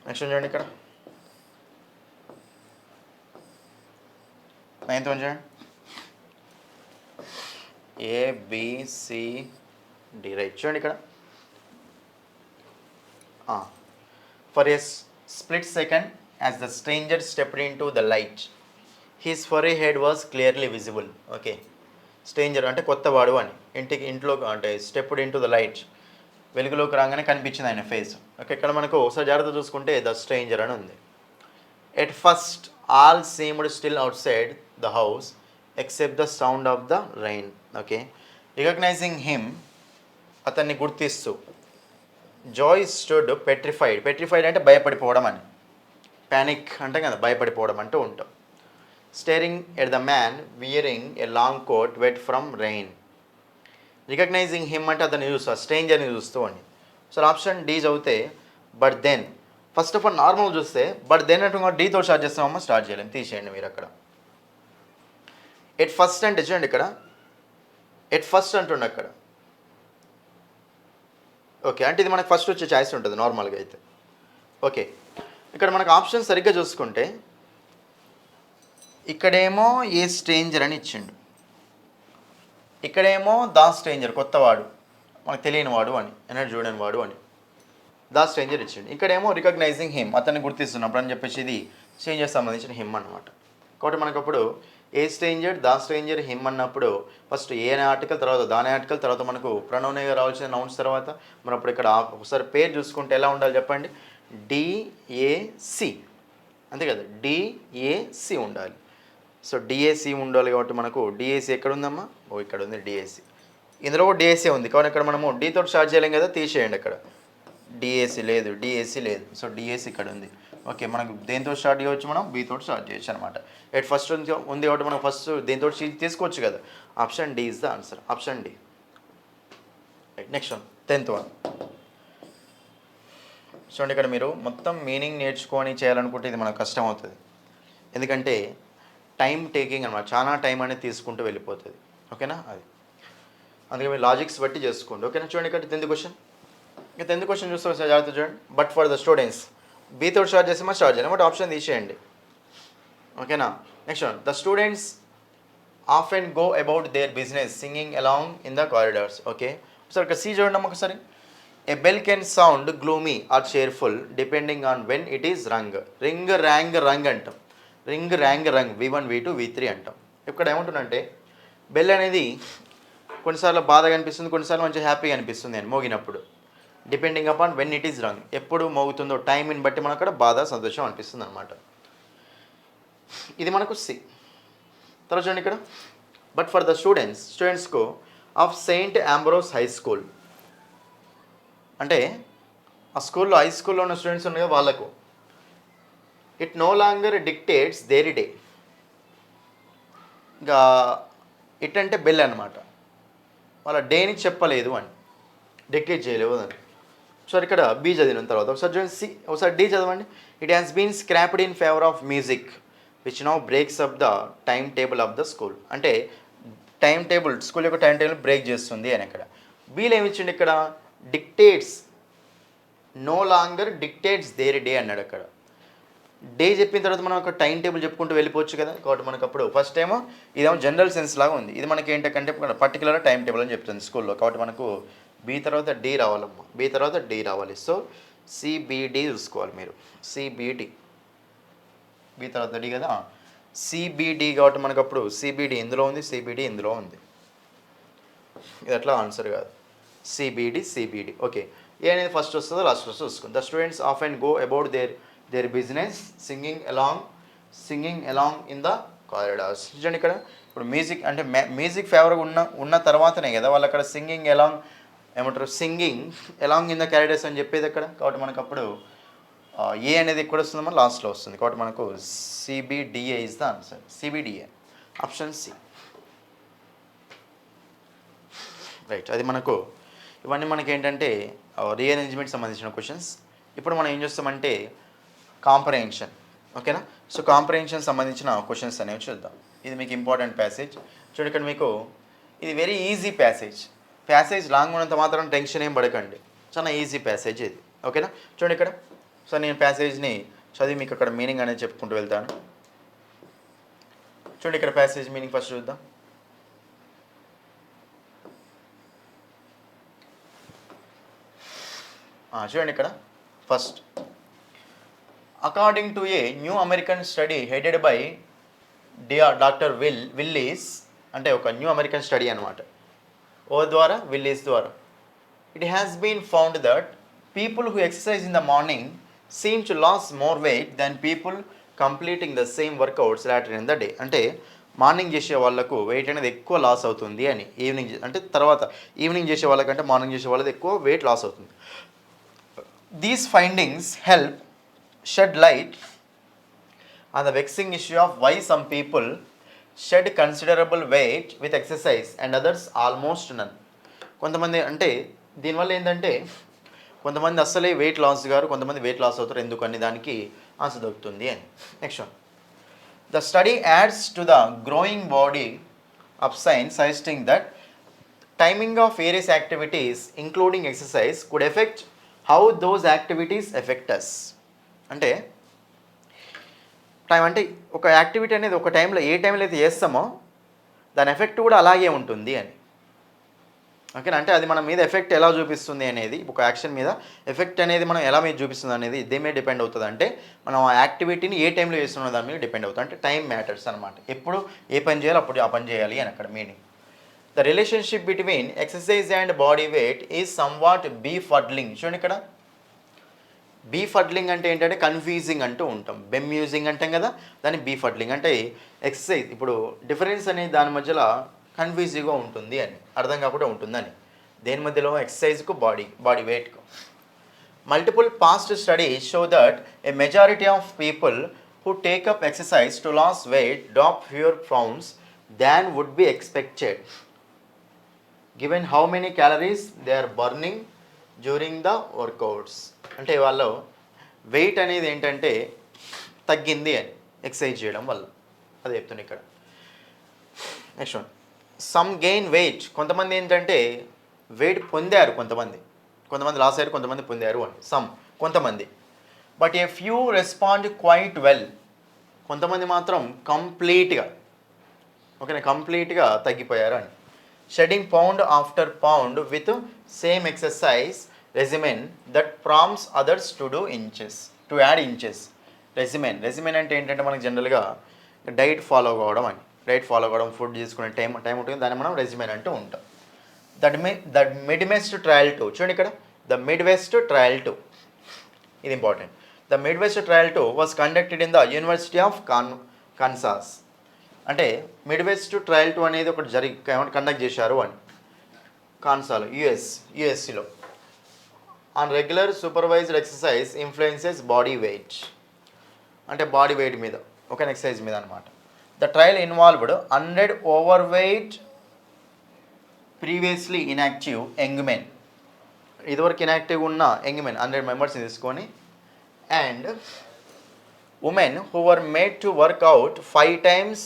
Speaker 1: Next చూడండి ఇక్కడ 9th వన్ చూడండి. A B C D right. చూడండి ఇక్కడ for a split second as the stranger stepped in to the light his furry head was clearly visible. Okay. Stranger అంటే కొత్తవాడు అని. ఇంట్లో అంటే stepped in to the light, వెలుగులోకి రాగానే కనిపించింది ఆయన ఫేస్. ఓకే. ఇక్కడ మనకు ఒకసారి జాగ్రత్త చూసుకుంటే ద స్ట్రేంజర్ అని ఉంది. At first all seemed still outside the house except the sound of the rain. Okay. Recognizing him అతన్ని గుర్తిస్తూ జాయ్ స్టూడ్ పెట్రిఫైడ్ అంటే భయపడిపోవడం అని. ప్యానిక్ అంటే కదా భయపడిపోవడం అంటూ ఉంటాం. Staring at the man wearing a long coat wet from rain. Recognizing him అంటే అతన్ని చూస్తా, స్ట్రేంజర్ని చూస్తూ అని. సో ఆప్షన్ డి చదివితే but then. First of all normal చూస్తే బట్ దెన్ అంటే డీతో స్టార్ట్ చేస్తామమ్మా, స్టార్ట్ చేయలేము, తీసేయండి మీరు అక్కడ. ఎట్ ఫస్ట్ అంటే చూడండి ఇక్కడ ఎట్ ఫస్ట్ అంటుండే అక్కడ. ఓకే. అంటే ఇది మనకు ఫస్ట్ వచ్చే ఛాయిస్ ఉంటుంది నార్మల్గా అయితే. ఓకే. ఇక్కడ మనకు ఆప్షన్ సరిగ్గా చూసుకుంటే ఇక్కడేమో ఏ స్ట్రేంజర్ అని ఇచ్చిండు, ఇక్కడేమో దా స్ట్రేంజర్ కొత్తవాడు, మనకు తెలియని వాడు అని, ఎన్నడూ చూడని వాడు అని దా స్ట్రేంజర్ ఇచ్చిండు. ఇక్కడేమో రికగ్నైజింగ్ హిమ్ అతన్ని గుర్తిస్తున్నప్పుడు అని చెప్పేసి ఇది స్ట్రేంజర్ సంబంధించిన హిమ్ అనమాట. కాబట్టి మనకు అప్పుడు a stranger, the stranger, him అన్నప్పుడు ఫస్ట్ ఏ అనే ఆర్టికల్, తర్వాత దాని ఆర్టికల్, తర్వాత మనకు ప్రొనౌన్గా రావాల్సిన నౌన్స్ తర్వాత మనం అప్పుడు ఇక్కడ ఒకసారి పేరు చూసుకుంటే ఎలా ఉండాలి చెప్పండి. డిఏసి అంతే కదా, డిఏసి ఉండాలి. సో డిఏసి ఉండాలి. కాబట్టి మనకు డిఏసి ఎక్కడ ఉందమ్మా, ఓ ఇక్కడ ఉంది డిఏసి. ఇందులో కూడా డిఏసి ఉంది. కాబట్టి ఇక్కడ మనము డీతో స్టార్ట్ చేయలేం కదా, తీసేయండి అక్కడ. డిఏసి లేదు. సో డిఏసి ఇక్కడ ఉంది. ఓకే. మనకు దేంతో స్టార్ట్ చేయవచ్చు, మనం బీతో స్టార్ట్ చేయొచ్చు అనమాట. ఎట్ ఫస్ట్ ఉంది కాబట్టి మనం ఫస్ట్ దేంతో తీసుకోవచ్చు కదా. Option D is the answer. Option D. Next one 10th one చూడండి. ఇక్కడ మీరు మొత్తం మీనింగ్ నేర్చుకొని చేయాలనుకుంటే ఇది మనకు కష్టం అవుతుంది. ఎందుకంటే టైం టేకింగ్ అనమాట, చాలా టైం అనేది తీసుకుంటూ వెళ్ళిపోతుంది. ఓకేనా అది. అందుకే మీరు లాజిక్స్ బట్టి చేసుకోండి. ఓకేనా. చూడండి ఇక్కడ 10th క్వశ్చన్. ఇక 10th క్వశ్చన్ చూస్తే జాగ్రత్త చూడండి. బట్ ఫర్ ద స్టూడెంట్స్ బీతో స్టార్ట్ చేస్తే స్టార్ట్ చేయాలి, బట్ ఆప్షన్ తీసేయండి. ఓకేనా. Next one the students often go about their business singing along in the corridors. Okay. ఒకసారి ఇక్కడ సి చూడండి ఒకసారి. A bell can sound gloomy or cheerful depending on when it is rung. Ring rang అంటాం. Ring rang V1 V2 V3 అంటాం. ఇక్కడ ఏమంటుందంటే bell అనేది కొన్నిసార్లు బాధగా అనిపిస్తుంది, కొన్నిసార్లు మంచి హ్యాపీగా అనిపిస్తుంది అని మోగినప్పుడు. Depending upon when it is rung, ఎప్పుడు మోగుతుందో టైంని బట్టి మనకు అక్కడ బాధ సంతోషం అనిపిస్తుంది అనమాట. ఇది మనకు సి. తర్వాత చూడండి ఇక్కడ, బట్ ఫర్ ద స్టూడెంట్స్కు of Saint Ambrose high school, అంటే ఆ స్కూల్లో హై స్కూల్లో ఉన్న స్టూడెంట్స్ ఉన్నాయి కదా వాళ్ళకు, it no longer dictates their day. ఇంకా ఇట్ అంటే బెల్ అనమాట, వాళ్ళ డేని చెప్పలేదు అని, డిక్టేట్ చేయలేవు అని. సో ఇక్కడ బి చదివిన తర్వాత ఒకసారి చూడండి సి, ఒకసారి డి చదవండి. It has been scrapped in favour of music which now breaks up the time table of the school, అంటే టైం టేబుల్, స్కూల్ యొక్క టైం టేబుల్ బ్రేక్ చేస్తుంది అని. ఇక్కడ బీలో ఏమి ఇచ్చిండు, ఇక్కడ dictates, no longer dictates their day అన్నాడు. అక్కడ డే చెప్పిన తర్వాత మనం ఒక టైం టేబుల్ చెప్పుకుంటూ వెళ్ళిపోవచ్చు కదా. కాబట్టి మనకు అప్పుడు ఫస్ట్ ఏమో ఇదేమో జనరల్ సెన్స్ లాగా ఉంది, ఇది మనకి ఏంటంటే పర్టికులర్ టైం టేబుల్ అని చెప్తుంది స్కూల్లో. కాబట్టి మనకు బి తర్వాత డి రావాలమ్మా, బి తర్వాత డి రావాలి. సో సిబిడి చూసుకోవాలి మీరు, సిబిడి, బి తర్వాత డి కదా, సిబిడి. కాబట్టి మనకు అప్పుడు సిబిడి ఇందులో ఉంది, సిబిడి ఇందులో ఉంది, ఇది అట్లా ఆన్సర్ కాదు. CBD okay. ఏ అనేది ఫస్ట్ వస్తుందో లాస్ట్ వస్తుందో చూసుకోండి. The students of and go about their business singing along in the corridors. చూడండి ఇక్కడ ఇప్పుడు మ్యూజిక్ అంటే మ్యూజిక్ ఫేవర్గా ఉన్న తర్వాతనే కదా వాళ్ళు అక్కడ సింగింగ్ అలాంగ్ ఏమంటారు, singing along in the corridors అని చెప్పేది అక్కడ. కాబట్టి మనకు అప్పుడు ఏ అనేది ఎక్కడ వస్తుందో మన లాస్ట్లో వస్తుంది. కాబట్టి మనకు C B D A is the answer, C B D A option C. Right, అది మనకు ఇవన్నీ మనకి ఏంటంటే రీఅరేంజ్మెంట్ సంబంధించిన క్వశ్చన్స్. ఇప్పుడు మనం ఏం చేస్తామంటే కాంప్రహెన్షన్, ఓకేనా. సో కాంప్రహెన్షన్ సంబంధించిన క్వశ్చన్స్ అనేవి చూద్దాం. ఇది మీకు ఇంపార్టెంట్ ప్యాసేజ్. చూడండి ఇక్కడ మీకు ఇది వెరీ ఈజీ ప్యాసేజ్ లాంగ్ ఉన్నంత మాత్రం టెన్షన్ ఏం పడకండి, చాలా ఈజీ ప్యాసేజ్ ఇది, ఓకేనా. చూడండి ఇక్కడ, సో నేను ప్యాసేజ్ని చదివి మీకు అక్కడ మీనింగ్ అనేది చెప్పుకుంటూ వెళ్తాను. చూడండి ఇక్కడ ప్యాసేజ్ మీనింగ్ ఫస్ట్ చూద్దాం. చూడండి ఇక్కడ first, according to a new American study headed by doctor Willis, అంటే ఒక న్యూ అమెరికన్ స్టడీ అనమాట, ద్వారా విల్లీస్ ద్వారా. It has been found that people who exercise in the morning seem to lose more weight than people completing the same workouts later in the day. అంటే morning చేసే వాళ్ళకు wait అనేది ఎక్కువ loss అవుతుంది అని, ఈవినింగ్ అంటే తర్వాత ఈవినింగ్ చేసే వాళ్ళకంటే మార్నింగ్ చేసే వాళ్ళది ఎక్కువ వెయిట్ లాస్ అవుతుంది. These findings help shed light on the vexing issue of why some people shed considerable weight with exercise and others almost none. కొంతమంది అంటే దీనివల్ల ఏంటంటే కొంతమంది అస్సలే వెయిట్ లాస్ గారు, కొంతమంది వెయిట్ లాస్ అవుతారు, ఎందుకని దానికి ఆన్సర్ దొరుకుతుంది అని. Next one, the study adds to the growing body of science suggesting that timing of various activities including exercise could affect how those activities affect us. అంటే time అంటే ఒక యాక్టివిటీ అనేది ఒక టైంలో ఏ టైంలో అయితే చేస్తామో దాని ఎఫెక్ట్ కూడా అలాగే ఉంటుంది అని, ఓకేనా. అంటే అది మన మీద ఎఫెక్ట్ ఎలా చూపిస్తుంది అనేది, ఒక యాక్షన్ మీద ఎఫెక్ట్ అనేది మనం ఎలా మీద చూపిస్తుంది అనేది దేని మీద డిపెండ్ అవుతుంది అంటే మనం ఆ యాక్టివిటీని ఏ టైంలో చేస్తున్న దాని మీద డిపెండ్ అవుతుంది. అంటే టైం మ్యాటర్స్ అనమాట, ఎప్పుడు ఏ పని చేయాలి అప్పుడు ఆ పని చేయాలి అని అక్కడ meaning. The relationship between exercise and body weight is somewhat befuddling. చూడండి ఇక్కడ బీఫడ్లింగ్ అంటే ఏంటంటే కన్ఫ్యూజింగ్ అంటూ ఉంటాం, బెమ్యూజింగ్ అంటాం కదా, దాన్ని బీఫడ్లింగ్ అంటే ఎక్సర్సైజ్. ఇప్పుడు డిఫరెన్స్ అనేది దాని మధ్యలో కన్ఫ్యూజింగ్గా ఉంటుంది అని, అర్థం కాకుండా ఉంటుందని. దేని మధ్యలో ఎక్సర్సైజ్కు బాడీ వెయిట్కు. Multiple past studies show that a majority of people who take up exercise to lose weight drop fewer pounds than would be expected given how many calories they are burning during the workouts. అంటే వాళ్ళు wait అనేది ఏంటంటే తగ్గింది అని exercise చేయడం వల్ల, అది చెప్తుంది ఇక్కడ. Next one, some gain weight. కొంతమంది ఏంటంటే వెయిట్ పొందారు, కొంతమంది లాస్ అయ్యారు, కొంతమంది పొందారు అని, సమ్ కొంతమంది. But a few respond quite well. కొంతమంది మాత్రం కంప్లీట్గా తగ్గిపోయారు అని. Shedding pound after pound with same exercise regimen that prompts others to add inches. Regimen అంటే ఏంటంటే మనకి జనరల్గా డైట్ ఫాలో కావడం అని, ఫుడ్ తీసుకునే టైం ఉంటుంది, దాన్ని మనం రెజిమెన్ అంటూ ఉంటాం. దట్ మిడ్వెస్ట్ ట్రయల్ 2 చూడండి ఇక్కడ ద మిడ్వెస్ట్ ట్రయల్ 2 ఇది important. The Midwest trial 2 was conducted in the university of Kansas. అంటే మిడ్వెస్ట్ ట్రయల్ 2 అనేది ఒకటి కండక్ట్ చేశారు అని కాన్సాలో యుఎస్సిలో. On regular supervised exercise influences body weight, అంటే బాడీ వెయిట్ మీద ఒక ఎక్సర్సైజ్ మీద అనమాట. The trial involved 100 overweight previously inactive young men, ఇదివరకు ఇన్యాక్టివ్ ఉన్న యంగ్ మెన్ 100 మెంబర్స్ని తీసుకొని and women who were made to work out 5 times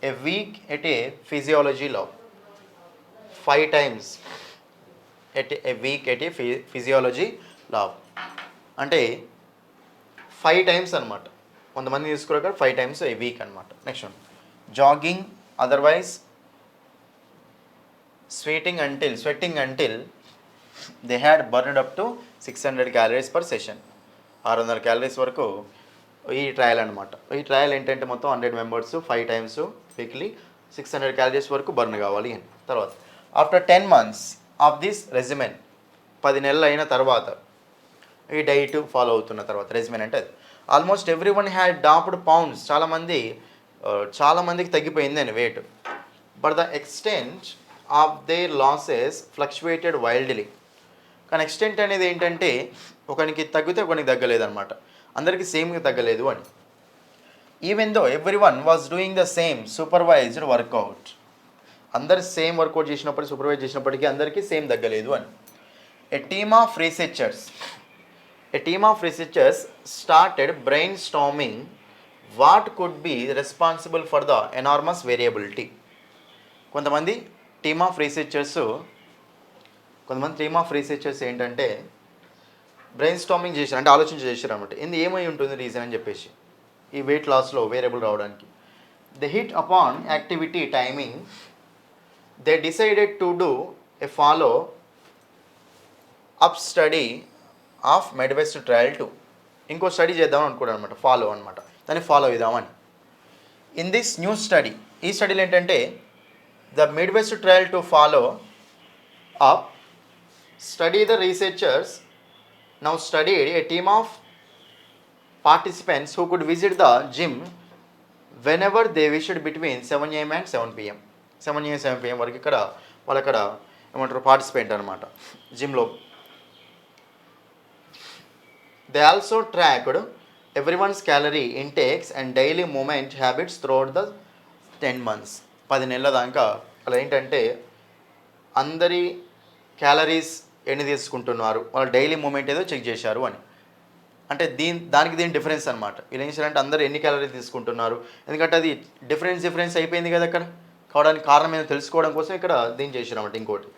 Speaker 1: a week at a physiology lab. 5 times a week at a physiology lab అంటే 5 times అనమాట. కొంతమంది తీసుకురాక 5 times a week అనమాట. Next one jogging otherwise sweating until they had burned up to 600 calories per session. 600 calories వరకు ఈ trial అనమాట. ఈ trial ఏంటంటే మొత్తం 100 మెంబర్స్ 5 times వీక్లీ 600 calories వరకు బర్న్ కావాలి అని. తర్వాత after 10 months of this regimen, 10 నెలలు అయిన తర్వాత ఈ డైట్ ఫాలో అవుతున్న తర్వాత రెజిమెన్ అంటే అది almost everyone had dropped pounds, చాలామందికి తగ్గిపోయింది అని weight. But the extent of their losses fluctuated wildly. కానీ ఎక్స్టెంట్ అనేది ఏంటంటే ఒకనికి తగ్గితే ఒకనికి తగ్గలేదన్నమాట, అందరికీ సేమ్గా తగ్గలేదు అని. Even though everyone was doing the same supervised workout, అందరు సేమ్ వర్కౌట్ చేసినప్పటికీ సూపర్వైజ్ చేసినప్పటికీ అందరికీ సేమ్ తగ్గలేదు అని. A team of researchers started brainstorming what could be responsible for the enormous variability. కొంతమంది టీమ్ ఆఫ్ రీసెర్చర్స్ ఏంటంటే brainstorming చేశారు, అంటే ఆలోచన చేశారు అనమాట. ఇది ఏమై ఉంటుంది రీజన్ అని చెప్పేసి ఈ వెయిట్ లాస్లో వేరియబుల్ రావడానికి. They hit upon activity timing, they decided to do a follow up study of Midwest trial 2. ఇంకో స్టడీ చేద్దామని అనుకున్నాను అనమాట, దాన్ని ఫాలో అవుదామని. ఇన్ దిస్ న్యూ స్టడీ, ఈ స్టడీలో ఏంటంటే the Midwest trial 2 follow up study the researchers now studied a team of participants who could visit the gym whenever they wished between 7 AM and 7 PM. 7 AM 7 PM వరకు ఇక్కడ వాళ్ళు అక్కడ ఏమంటారు participate అనమాట జిమ్లో. They also tracked everyone's calorie intakes and daily movement habits throughout the 10 months. 10 నెలల దాకా అలా ఏంటంటే అందరి క్యాలరీస్ ఎన్ని తీసుకుంటున్నారు, వాళ్ళ డైలీ మూమెంట్ ఏదో చెక్ చేశారు అని. అంటే దానికి డిఫరెన్స్ అనమాట. వీళ్ళు ఏం చేశారంటే అందరూ ఎన్ని క్యాలరీస్ తీసుకుంటున్నారు, ఎందుకంటే అది డిఫరెన్స్ అయిపోయింది కదా అక్కడ, కావడానికి కారణం ఏదో తెలుసుకోవడం కోసం ఇక్కడ దీన్ని చేశారు అనమాట. ఇంకోటి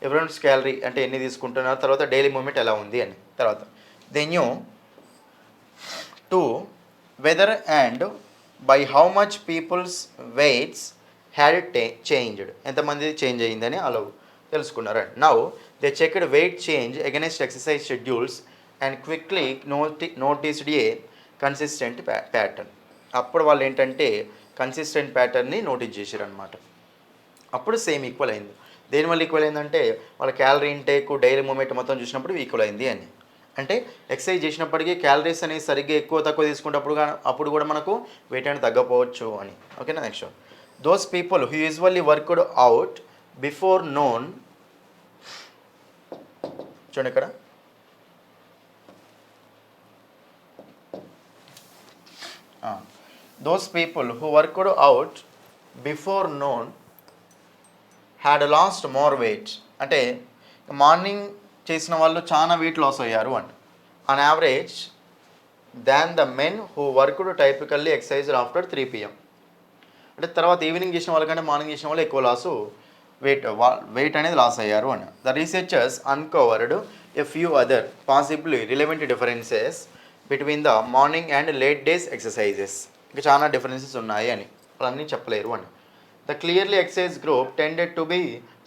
Speaker 1: ఎవ్రీవన్స్ క్యాలరీ అంటే ఎన్ని తీసుకుంటున్నారు, తర్వాత డైలీ మూమెంట్ ఎలా ఉంది అని. తర్వాత they knew to whether and by how much people's weights had changed, ఎంతమంది చేంజ్ అయ్యిందని అలా తెలుసుకున్నారు. Now they checked weight change against exercise schedules and quickly noticed a consistent pattern. అప్పుడు వాళ్ళు ఏంటంటే కన్సిస్టెంట్ ప్యాటర్న్ని నోటీస్ చేశారు అనమాట. అప్పుడు సేమ్ ఈక్వల్ అయింది. దేనివల్ల ఈక్వల్ అయిందంటే వాళ్ళ క్యాలరీ ఇంటేక్ డైలీ మూమెంట్ మొత్తం చూసినప్పుడు ఈక్వల్ అయింది అని. అంటే ఎక్సర్సైజ్ చేసినప్పటికీ క్యాలరీస్ అనేవి సరిగ్గా ఎక్కువ తక్కువ తీసుకున్నప్పుడు అప్పుడు కూడా మనకు వెయిట్ అనేది తగ్గపోవచ్చు అని. ఓకేనా. Next those people who usually worked out before noon, చూడండి ఇక్కడ those people who worked out before noon had lost more weight. అంటే మార్నింగ్ చేసిన వాళ్ళు చాలా వెయిట్ లాస్ అయ్యారు అంట on average than the men who worked typically exercise after 3 PM. అంటే తర్వాత ఈవినింగ్ చేసిన వాళ్ళకంటే మార్నింగ్ చేసిన వాళ్ళు ఎక్కువ లాసు వెయిట్ అనేది లాస్ అయ్యారు అని. The researchers uncovered a few other possibly relevant differences between the morning and late days exercises. ఇంకా చాలా డిఫరెన్సెస్ ఉన్నాయి అని వాళ్ళన్నీ చెప్పలేరు అని. The clearly exercise group tended to be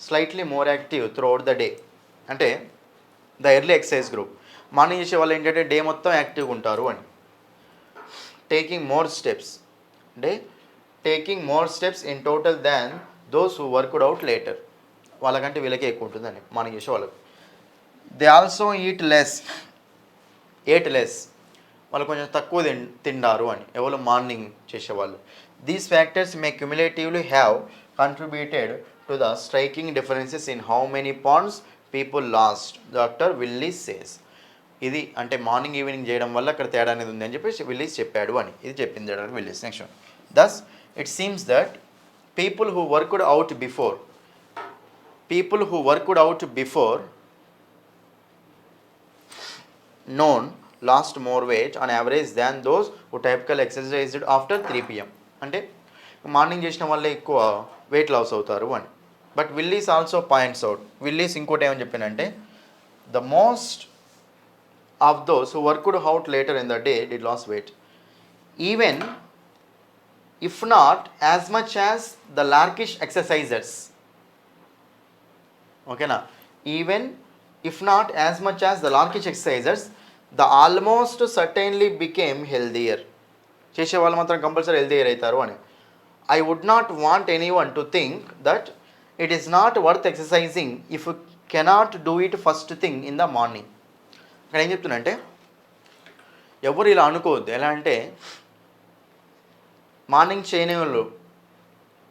Speaker 1: slightly more active throughout the day. అంటే the early exercise group morning చేసే వాళ్ళు ఏంటంటే డే మొత్తం యాక్టివ్గా ఉంటారు అని. Taking more steps in total than those who worked out later. వాళ్ళకంటే వీళ్ళకే ఎక్కువ ఉంటుందని మార్నింగ్ చేసే వాళ్ళకు. దే ఆల్సో ఈట్ లెస్ వాళ్ళు కొంచెం తక్కువ తింటారు అని ఎవరు మార్నింగ్ చేసేవాళ్ళు. These factors may cumulatively have contributed to the striking differences in how many pounds people lost, doctor Willis says. ఇది అంటే మార్నింగ్ ఈవినింగ్ చేయడం వల్ల అక్కడ తేడా అనేది ఉంది అని చెప్పేసి విల్లీస్ చెప్పాడు అని ఇది చెప్పింది doctor Willis. Next one, thus it seems that people who worked out before known lost more weight on average than those who typically exercised after 3 p.m. అంటే మార్నింగ్ చేసిన వల్లే ఎక్కువ వెయిట్ లాస్ అవుతారు అని. But Willis also points out, Willis ఇంకోటి ఏమని చెప్పానంటే the most of those who worked out later in the day did lose weight even if not as much as the larkish exercisers. ఓకేనా, even if not as much as the larkish exercisers, the almost certainly became healthier. చేసే వాళ్ళు మాత్రం compulsory healthier అవుతారు అని. I would not want anyone to think that it is not worth exercising if you cannot do it first thing in the morning. ఇక్కడ ఏం చెప్తున్నంటే ఎవరు ఇలా అనుకోవద్దు. ఎలా అంటే మార్నింగ్ చేయని వాళ్ళు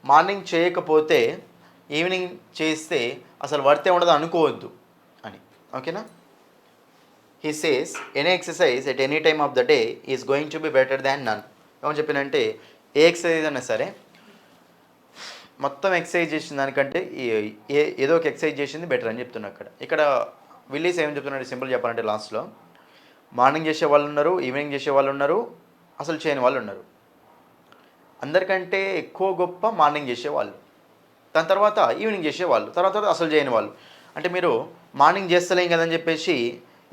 Speaker 1: మార్నింగ్ చేయకపోతే ఈవినింగ్ చేస్తే అసలు వర్తే ఉండదు అనుకోవద్దు అని. ఓకేనా, he says any exercise at any time of the day is going to be better than none. ఏమని చెప్పినంటే ఏ ఎక్సర్సైజ్ అయినా సరే మొత్తం ఎక్సర్సైజ్ చేసిన దానికంటే ఏదో ఒక ఎక్సర్సైజ్ చేసింది బెటర్ అని చెప్తున్నా. ఇక్కడ విల్లీస్ ఏమని చెప్తున్నాడు సింపుల్ చెప్పాలంటే లాస్ట్లో మార్నింగ్ చేసే వాళ్ళు ఉన్నారు, ఈవినింగ్ చేసే వాళ్ళు ఉన్నారు, అసలు చేయని వాళ్ళు ఉన్నారు. అందరికంటే ఎక్కువ గొప్ప మార్నింగ్ చేసేవాళ్ళు, దాని తర్వాత ఈవినింగ్ చేసేవాళ్ళు, తర్వాత అసలు చేయని వాళ్ళు. అంటే మీరు మార్నింగ్ చేస్తలేం కదని చెప్పేసి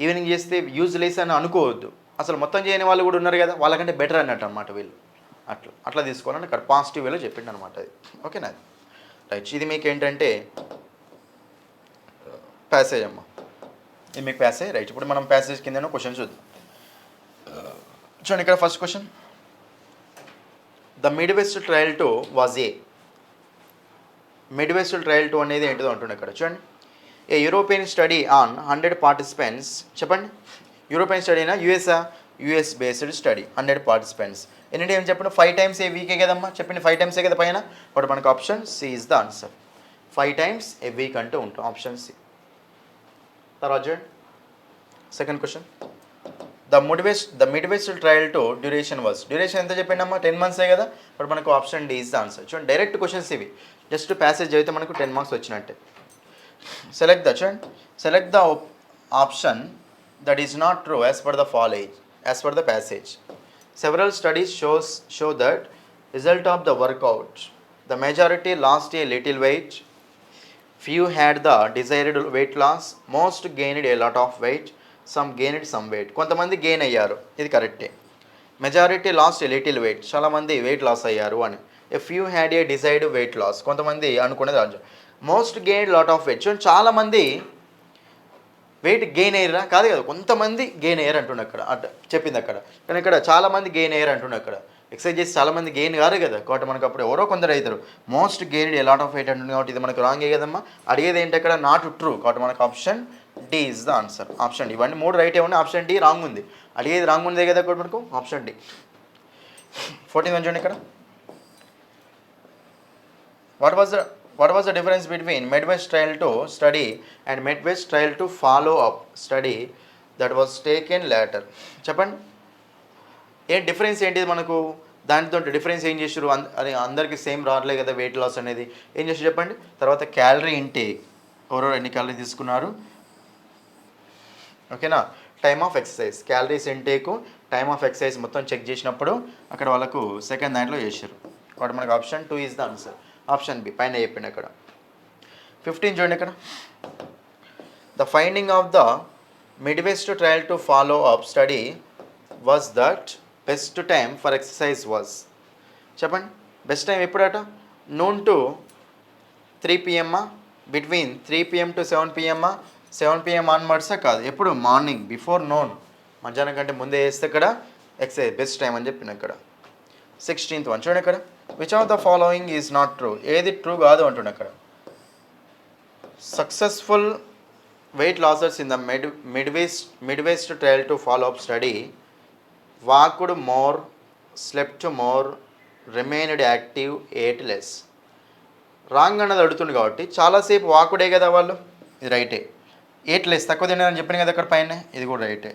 Speaker 1: ఈవినింగ్ చేస్తే యూజ్లెస్ అని అనుకోవద్దు. అసలు మొత్తం చేయని వాళ్ళు కూడా ఉన్నారు కదా, వాళ్ళకంటే బెటర్ అన్నట్టు అనమాట వీళ్ళు. అట్లా తీసుకోవాలని అక్కడ పాజిటివ్ వేలో చెప్పిండు అనమాట అది. ఓకేనా, రైట్. ఇది మీకు ఏంటంటే ప్యాసేజ్ అమ్మ, ఇది మీకు ప్యాసేజ్. రైట్, ఇప్పుడు మనం ప్యాసేజ్ కింద క్వశ్చన్ చూద్దాం. చూడండి ఇక్కడ first question, the Midwest trial 2 was a. Midwest trial 2 అనేది ఏంటిదో అంటుండే ఇక్కడ చూడండి. ఏ యూరోపియన్ స్టడీ ఆన్ 100 పార్టిసిపెంట్స్. చెప్పండి, యూరోపియన్ స్టడీ అయినా యూఎస్ బేస్డ్ స్టడీ 100 పార్టిసిపెంట్స్. ఏంటంటే ఏం చెప్పండి 5 times ఏ వీకే కదమ్మా, చెప్పండి 5 times కదా పైన. బట్ మనకు option C is the answer. 5 times a week అంటూ ఉంటాం, ఆప్షన్ సి. తర్వాత చూడండి second question, the Midwest trial 2 duration was. Duration ఎంత చెప్పండి అమ్మా, 10 months కదా. బట్ మనకు option D is the answer. చూడండి డైరెక్ట్ క్వశ్చన్స్ ఇవి, జస్ట్ ప్యాసేజ్ అయితే మనకు 10 marks వచ్చినట్టే. Select the option that is not true as per the passage. Several studies show that result of the workout, the majority lost a little weight, few had the desired weight loss, most gained a lot of weight, some gained some weight. కొంతమంది gain అయ్యారు, ఇది కరెక్టే. Majority lost a little weight, చాలా మంది weight loss అయ్యారు అని. A few had a desired weight loss, కొంతమంది అనుకునేది రాజు. Most gain lot of weight, చూడండి చాలా మంది వెయిట్ గెయిన్ అయ్యారా కాదు కదా, కొంతమంది గెయిన్ అయ్యారు అంటున్నా అక్కడ చెప్పింది అక్కడ. కానీ ఇక్కడ చాలామంది గెయిన్ అయ్యారు అంటున్నా అక్కడ. ఎక్సర్సైజ్ చేసి చాలామంది గెయిన్ కాదు కదా, కాబట్టి మనకు అప్పుడు ఎవరో కొందరు అవుతారు. Most gained a lot of wait అంటుంది కాబట్టి ఇది మనకు రాంగే కదమ్మా. అడిగేది ఏంటి అక్కడ, నాట్ ట్రూ, కాబట్టి మనకు option D is the answer. Option D, ఇవన్నీ 3 రైట్ ఏమన్నా, ఆప్షన్ డి రాంగ్ ఉంది. అడిగేది రాంగ్ ఉందే కదా కాబట్టి మనకు ఆప్షన్ డి. 14 చూడండి ఇక్కడ, What was the difference between Midwest Trial 2 study and Midwest Trial 2 follow-up study that was taken later? చెప్పండి, ఏ డిఫరెన్స్ ఏంటిది మనకు, దానితో డిఫరెన్స్ ఏం చేసారు. అది అందరికీ సేమ్ రావట్లే కదా వెయిట్ లాస్ అనేది. ఏం చేసి చెప్పండి. తర్వాత క్యాలరీ ఇంటేక్, ఎవరో ఎన్ని క్యాలరీ తీసుకున్నారు. ఓకేనా, time of exercise, calories intake, time of exercise మొత్తం చెక్ చేసినప్పుడు అక్కడ వాళ్ళకు సెకండ్ దాంట్లో చేశారు. కాబట్టి మనకు option 2 is the answer. Option B పైన చెప్పింది అక్కడ. 15 చూడండి ఇక్కడ, the finding of the Midwest trial 2 follow-up study was that best time for exercise was. చెప్పండి, బెస్ట్ టైం ఎప్పుడట, noon to 3 PM, between 3 PM to 7 PM, 7 PM ఆన్వర్డ్సా కాదు, ఎప్పుడు మార్నింగ్ బిఫోర్ నోన్, మధ్యాహ్నం కంటే ముందే వేస్తే ఇక్కడ ఎక్సర్సైజ్ బెస్ట్ టైం అని చెప్పిన ఇక్కడ. 16th వన్ చూడండి ఇక్కడ, which of the following is not true, ఏది ట్రూ కాదు అంటున్నా ఇక్కడ. Successful weight losers in the Midwest trial to follow up study walked more, slept more, remained active, ate less. Wrong అన్నది అడుగుతుంది కాబట్టి చాలాసేపు వాకుడే కదా వాళ్ళు, ఇది రైటే. ఎయిట్ లెస్ తక్కువ తిన్నారని చెప్పాను కదా అక్కడ పైన, ఇది కూడా రైటే.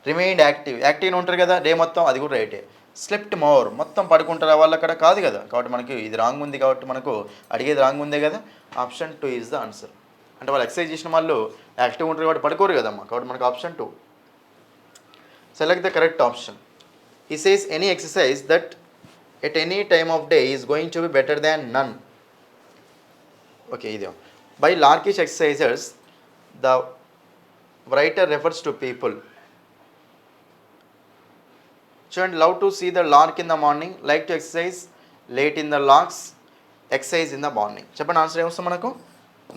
Speaker 1: రిమైండ్ యాక్టివ్గా ఉంటారు కదా డే మొత్తం, అది కూడా రైటే. స్లెప్ట్ మోర్, మొత్తం పడుకుంటారా వాళ్ళు అక్కడ, కాదు కదా. కాబట్టి మనకి ఇది రాంగ్ ఉంది కాబట్టి మనకు అడిగేది రాంగ్ ఉందే కదా. Option 2 is the answer. అంటే వాళ్ళు ఎక్సర్సైజ్ చేసిన వాళ్ళు యాక్టివ్ ఉంటారు కాబట్టి పడుకోరు కదమ్మా, కాబట్టి మనకు option 2. Select the correct option. ఈ says any exercise that at any time of day is going to be better than none. Okay, ఇది by larkish exercisers the writer refers to people. Children love to see the lark in the morning, like to exercise late in the larks, exercise in the morning. చెప్పండి answer ఏమొస్తుంది మనకు.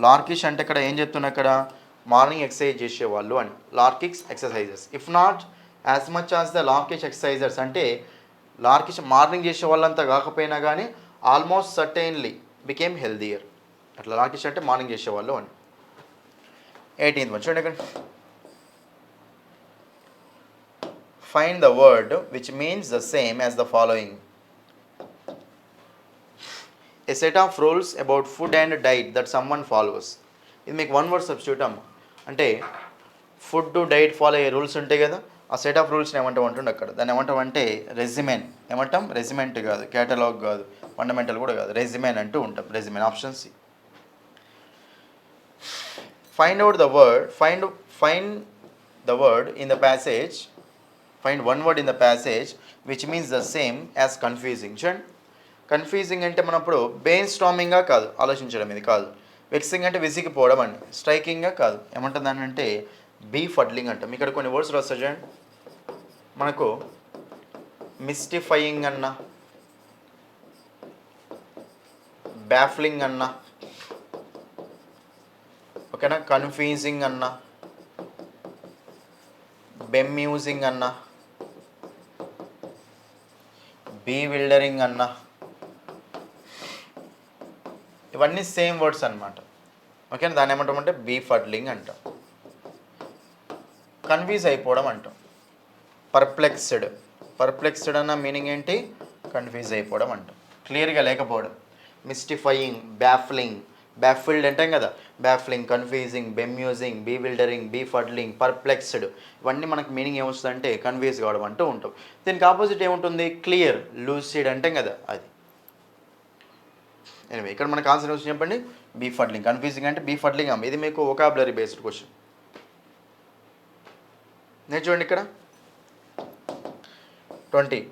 Speaker 1: లార్కిష్ అంటే ఇక్కడ ఏం చెప్తున్నా, ఇక్కడ morning exercise చేసేవాళ్ళు అని, larkish exercises. If not as much as the larkish exercisers అంటే లార్కిష్ మార్నింగ్ చేసే వాళ్ళంతా కాకపోయినా కానీ ఆల్మోస్ట్ సర్టైన్లీ బికేమ్ హెల్దియర్. అట్లా లార్కిష్ అంటే మార్నింగ్ చేసేవాళ్ళు అని. 18th one చూడండి ఇక్కడ. Find the word which means the same as the following. A set of rules about food and diet that someone follows. ఇది మీకు వన్ వర్డ్ సబ్స్టిట్యూట్ అమ్మ. అంటే ఫుడ్ డైట్ ఫాలో అయ్యే రూల్స్ ఉంటాయి కదా, ఆ సెట్ ఆఫ్ రూల్స్ని ఏమంటాం అంటుండే అక్కడ. దాన్ని ఏమంటాం అంటే రెజిమెన్. ఏమంటాం? రెజిమెంట్ కాదు, కేటలాగ్ కాదు, ఫండమెంటల్ కూడా కాదు, రెజిమెన్ అంటూ ఉంటాం. Regimen, option C. Find the word in the passage. Find one word in the passage which means the same as confusing. చూడండి, కన్ఫ్యూజింగ్ అంటే మనం ఇప్పుడు బ్రెయిన్ స్టార్మింగ్గా కాదు, ఆలోచించడం ఇది కాదు. వెక్సింగ్ అంటే విసిగిపోవడం అండి, స్ట్రైకింగ్గా కాదు. ఏమంటుంది అని అంటే బీ ఫడ్లింగ్ అంటాం. ఇక్కడ కొన్ని వర్డ్స్ వస్తాయి చూడండి మనకు. మిస్టిఫైయింగ్ అన్న, బ్యాఫ్లింగ్ అన్న, ఓకేనా, కన్ఫ్యూజింగ్ అన్న, బెమ్యూజింగ్ అన్న, బీవిల్డరింగ్ అన్న, ఇవన్నీ సేమ్ వర్డ్స్ అనమాట. ఓకేనా, దాన్ని ఏమంటామంటే బీఫడ్లింగ్ అంటాం. కన్ఫ్యూజ్ అయిపోవడం అంటాం. పర్ప్లెక్స్డ్ అన్న మీనింగ్ ఏంటి? కన్ఫ్యూజ్ అయిపోవడం అంటాం, క్లియర్గా లేకపోవడం. మిస్టిఫైయింగ్, బ్యాఫిల్డ్ అంటాం కదా, బ్యాఫ్లింగ్, కన్ఫ్యూజింగ్, బెమ్యూజింగ్, బీవిల్డరింగ్, బీఫడ్లింగ్, పర్ప్లెక్స్డ్, ఇవన్నీ మనకు మీనింగ్ ఏమొస్తుందంటే కన్ఫ్యూజ్ కావడం అంటూ ఉంటాం. దీనికి ఆపోజిట్ ఏముంటుంది? క్లియర్, లూసిడ్ అంటాం కదా, అది. ఎనివే ఇక్కడ మనకు ఆన్సర్ వచ్చి చెప్పండి, బీఫడ్లింగ్. కన్ఫ్యూజింగ్ అంటే బీఫడ్లింగ్ అమ్మ. ఇది మీకు వొకాబులరీ బేస్డ్ క్వశ్చన్. నేను చూడండి ఇక్కడ 20.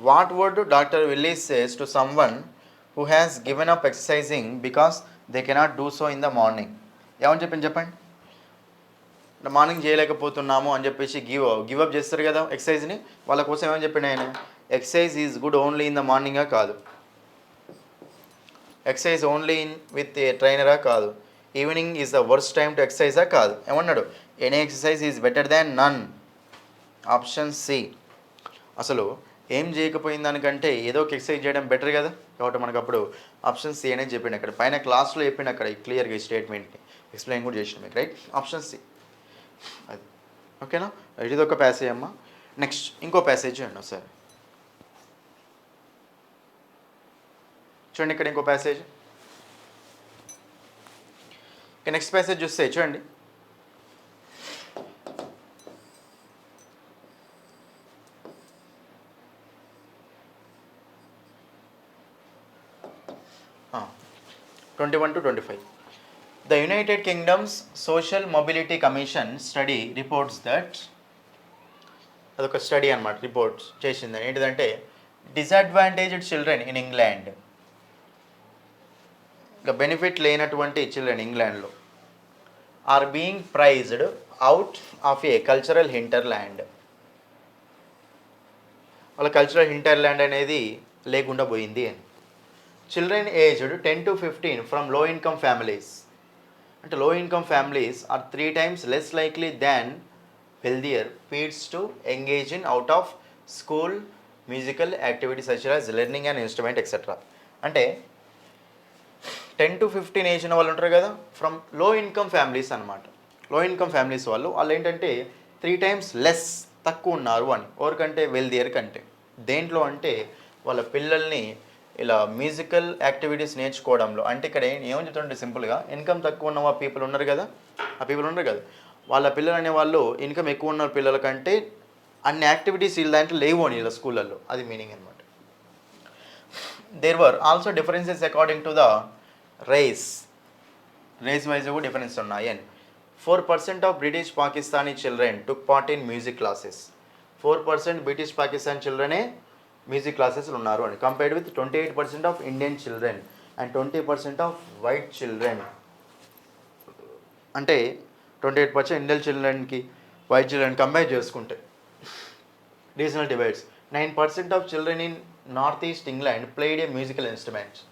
Speaker 1: What word doctor Willis says to someone who has given up exercising because they cannot do so in the morning. ఏమని చెప్పండి. మార్నింగ్ చేయలేకపోతున్నాము అని చెప్పేసి గివ్ అప్ చేస్తారు కదా ఎక్సర్సైజ్ని. వాళ్ళ కోసం ఏమని చెప్పండి ఆయన? Exercise is good only in the మార్నింగా కాదు, ఎక్సర్సైజ్ ఓన్లీ విత్ ఏ ట్రైనరా కాదు, evening is the worst time to ఎక్సర్సైజా కాదు. ఏమన్నాడు? Any exercise is better than none. Option C. అసలు ఏం చేయకపోయిన దానికంటే ఏదో ఒక ఎక్సర్సైజ్ చేయడం బెటర్ కదా. కాబట్టి మనకు అప్పుడు ఆప్షన్ సి అనేది చెప్పిండు అక్కడ. పైన క్లాస్లో చెప్పిండు అక్కడ క్లియర్గా ఈ స్టేట్మెంట్ని ఎక్స్ప్లెయిన్ కూడా చేసిన మీకు, రైట్? ఆప్షన్ సి అది. ఓకేనా, ఇది ఒక ప్యాసేజ్ అమ్మ. నెక్స్ట్ ఇంకో ప్యాసేజ్ చూడండి ఒకసారి. చూడండి ఇక్కడ ఇంకో ప్యాసేజ్. ఇక నెక్స్ట్ ప్యాసేజ్ చూస్తే చూడండి. ఆ, 21 to 25. The United Kingdom's Social Mobility Commission study reports that, అదొక స్టడీ అనమాట, రిపోర్ట్స్ చేసింది. ఏంటిదంటే డిసడ్వాంటేజ్డ్ చిల్డ్రన్ ఇన్ ఇంగ్లాండ్, ఇంకా బెనిఫిట్ లేనటువంటి చిల్డ్రన్ ఇంగ్లాండ్లో are being priced out of a cultural hinterland. వాళ్ళ కల్చరల్ హింటర్ల్యాండ్ అనేది లేకుండా పోయింది అని. Children aged 10 to 15 from low income families, అంటే low income families are 3 times less likely than wealthier peers to engage in out of school musical activities such as learning and instrument etcetera. అంటే 10 to 15 age ఉన్న వాళ్ళు ఉంటారు కదా, from low income families అనమాట. లో income families వాళ్ళు ఏంటంటే 3 times less తక్కువ ఉన్నారు అని, ఎవరికంటే వెల్దియర్ కంటే. దేంట్లో అంటే వాళ్ళ పిల్లల్ని ఇలా మ్యూజికల్ యాక్టివిటీస్ నేర్చుకోవడంలో. అంటే ఇక్కడ ఏమని చెప్తుంటే సింపుల్గా, ఇన్కమ్ తక్కువ ఉన్న పీపుల్ ఉన్నారు కదా, ఆ పీపుల్ ఉన్నారు కదా, వాళ్ళ పిల్లలు అనే వాళ్ళు ఇన్కమ్ ఎక్కువ ఉన్న పిల్లల కంటే అన్ని యాక్టివిటీస్ వీళ్ళ దాంట్లో లేవు అని ఇలా స్కూళ్ళల్లో, అది మీనింగ్ అనమాట. There were also differences according to the race wise కూడా డిఫరెన్స్ ఉన్నాయి అని. 4% of British Pakistani children took part in music classes. 4% British Pakistan చిల్డ్రనే మ్యూజిక్ క్లాసెస్లు ఉన్నారు అని, compared with 28% of Indian children and 20% of white children. అంటే 28% ఇండియన్ చిల్డ్రన్కి వైట్ చిల్డ్రన్ కంపేర్ చేసుకుంటే. Regional divides. 9% of children in North East England played a musical instruments.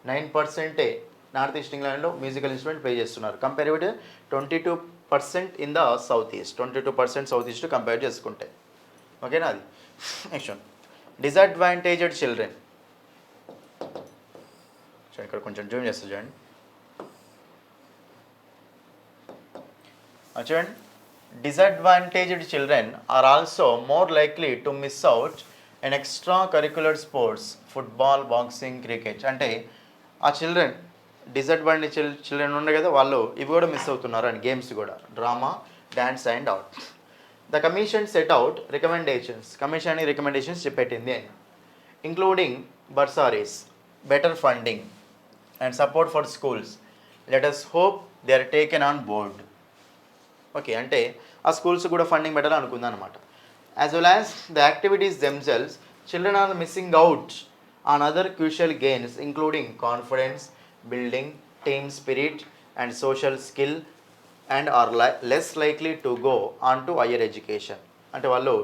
Speaker 1: 9% North east ఇంగ్లాండ్లో musical instrument play చేస్తున్నారు, compare with 22% in the south east. 22% south east compare చేసుకుంటే. ఓకేనా? అది next one, disadvantaged children. ఇక్కడ కొంచెం Zoom చేస్తా చూడండి. చూడండి, disadvantaged children are also more likely to miss out and extra curricular sports, football, boxing, cricket. అంటే ఆ చిల్డ్రన్ డిసడ్వాంటేజ్ చిల్డ్రన్ ఉండే కదా, వాళ్ళు ఇవి కూడా మిస్ అవుతున్నారు అని, గేమ్స్ కూడా, drama, dance and out. The commission set out recommendations. Commission అని రికమెండేషన్స్ చెప్పెట్టింది అని, including bursaries, better funding and support for schools. Let us hope they are taken on board. Okay, అంటే ఆ స్కూల్స్ కూడా funding better అనుకుంది అనమాట. As well as the activities themselves, children are missing out on other crucial gains including confidence building, team spirit and social skill and are less likely to go on to higher education. అంటే వాళ్ళు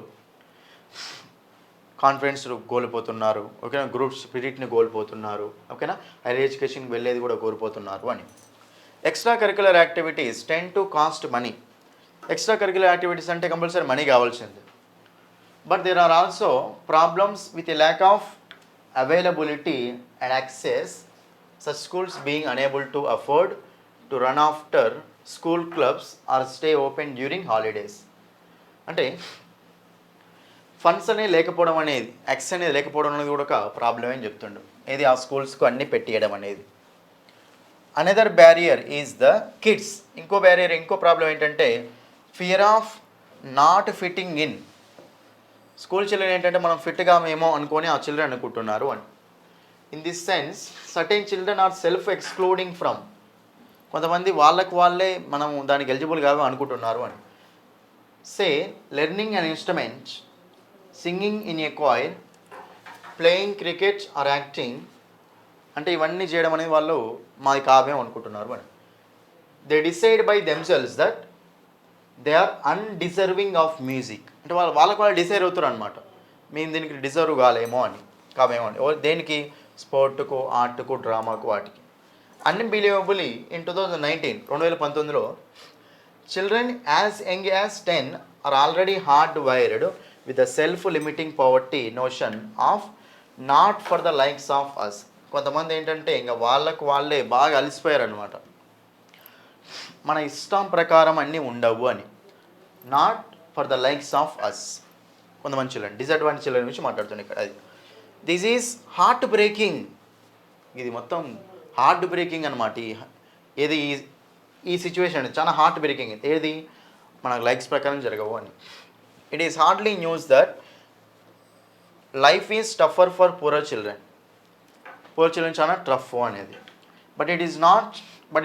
Speaker 1: confidence కోల్పోతున్నారు, ఓకేనా, group స్పిరిట్ని కోల్పోతున్నారు, ఓకేనా, hire ఎడ్యుకేషన్కి వెళ్ళేది కూడా కోల్పోతున్నారు అని. Extra curricular activities tend to cost money. Extra curricular activities అంటే కంపల్సరీ మనీ కావాల్సింది. But there are also problems with a lack of availability and access, such schools being unable to afford to run after school clubs or stay open during holidays. అంటే funds అనేది లేకపోవడం అనేది, access అనేది లేకపోవడం అనేది కూడా ఒక ప్రాబ్లం అని చెప్తుండు. ఇది ఆ స్కూల్స్కు అన్నీ పెట్టియడం అనేది. Another barrier is the kids. ఇంకో బ్యారియర్, ఇంకో ప్రాబ్లం ఏంటంటే fear of not fitting in. School children ఏంటంటే మనం ఫిట్గా మేమో అనుకొని ఆ చిల్డ్రన్ అనుకుంటున్నారు అని. In this sense certain children are self excluding from. కొంతమంది వాళ్ళే మనం దానికి ఎలిజిబుల్ కాదు అనుకుంటున్నారు అని. Say learning an instrument, singing in a choir, playing cricket or acting. అంటే ఇవన్నీ చేయడం అనేది వాళ్ళు మాది కావ్యం అనుకుంటున్నారు అని. They decide by themselves that they are undeserving of music. అంటే వాళ్ళకు డిసైడ్ అవుతారు అనమాట, మేము దీనికి డిజర్వ్ కాలేమో అని, కావేమో అని. దేనికి? స్పోర్ట్కు, ఆర్ట్కు, డ్రామాకు, వాటికి. అన్బిలీవబుల్లీ ఇన్ 2019లో children as young as 10 are already hard wired with the self limiting poverty notion of not for the likes of us. కొంతమంది ఏంటంటే ఇంకా వాళ్ళే బాగా అలసిపోయారు అనమాట, మన ఇష్టం ప్రకారం అన్నీ ఉండవు అని. Not for the likes of us. కొంతమంది చిల్డ్రన్, డిసడ్వాంటేజ్ చిల్డ్రన్ గురించి మాట్లాడుతున్నాను ఇక్కడ. అది దిస్ ఈజ్ హార్ట్ బ్రేకింగ్. ఇది మొత్తం హార్ట్ బ్రేకింగ్ అనమాట. ఏది ఈ సిచ్యువేషన్ చాలా హార్ట్ బ్రేకింగ్. ఏది మన లైక్స్ ప్రకారం జరగవు అని. It is hardly news that life is టఫర్ for poorer children. Poor children చాలా టఫ్ అనేది. But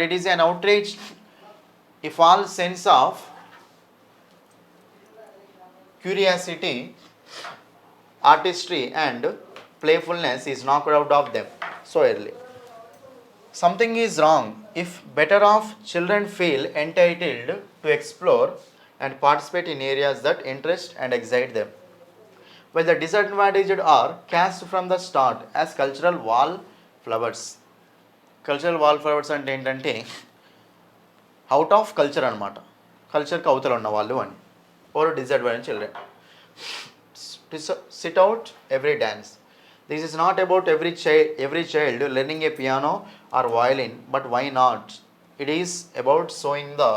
Speaker 1: it is an outrage if all sense of curiosity, artistry and playfulness is knocked out of them so early. Something is wrong if better off children feel entitled to explore and participate in areas that interest and excite them, while the disadvantaged are cast from the start as cultural wallflowers. Cultural wallflowers అంటే ఏంటంటే out of culture అనమాట, కల్చర్కి అవతల ఉన్న వాళ్ళు అని. Or disadvantage children to sit out every dance. This is not about every child learning a piano or violin, but why not? It is about sowing the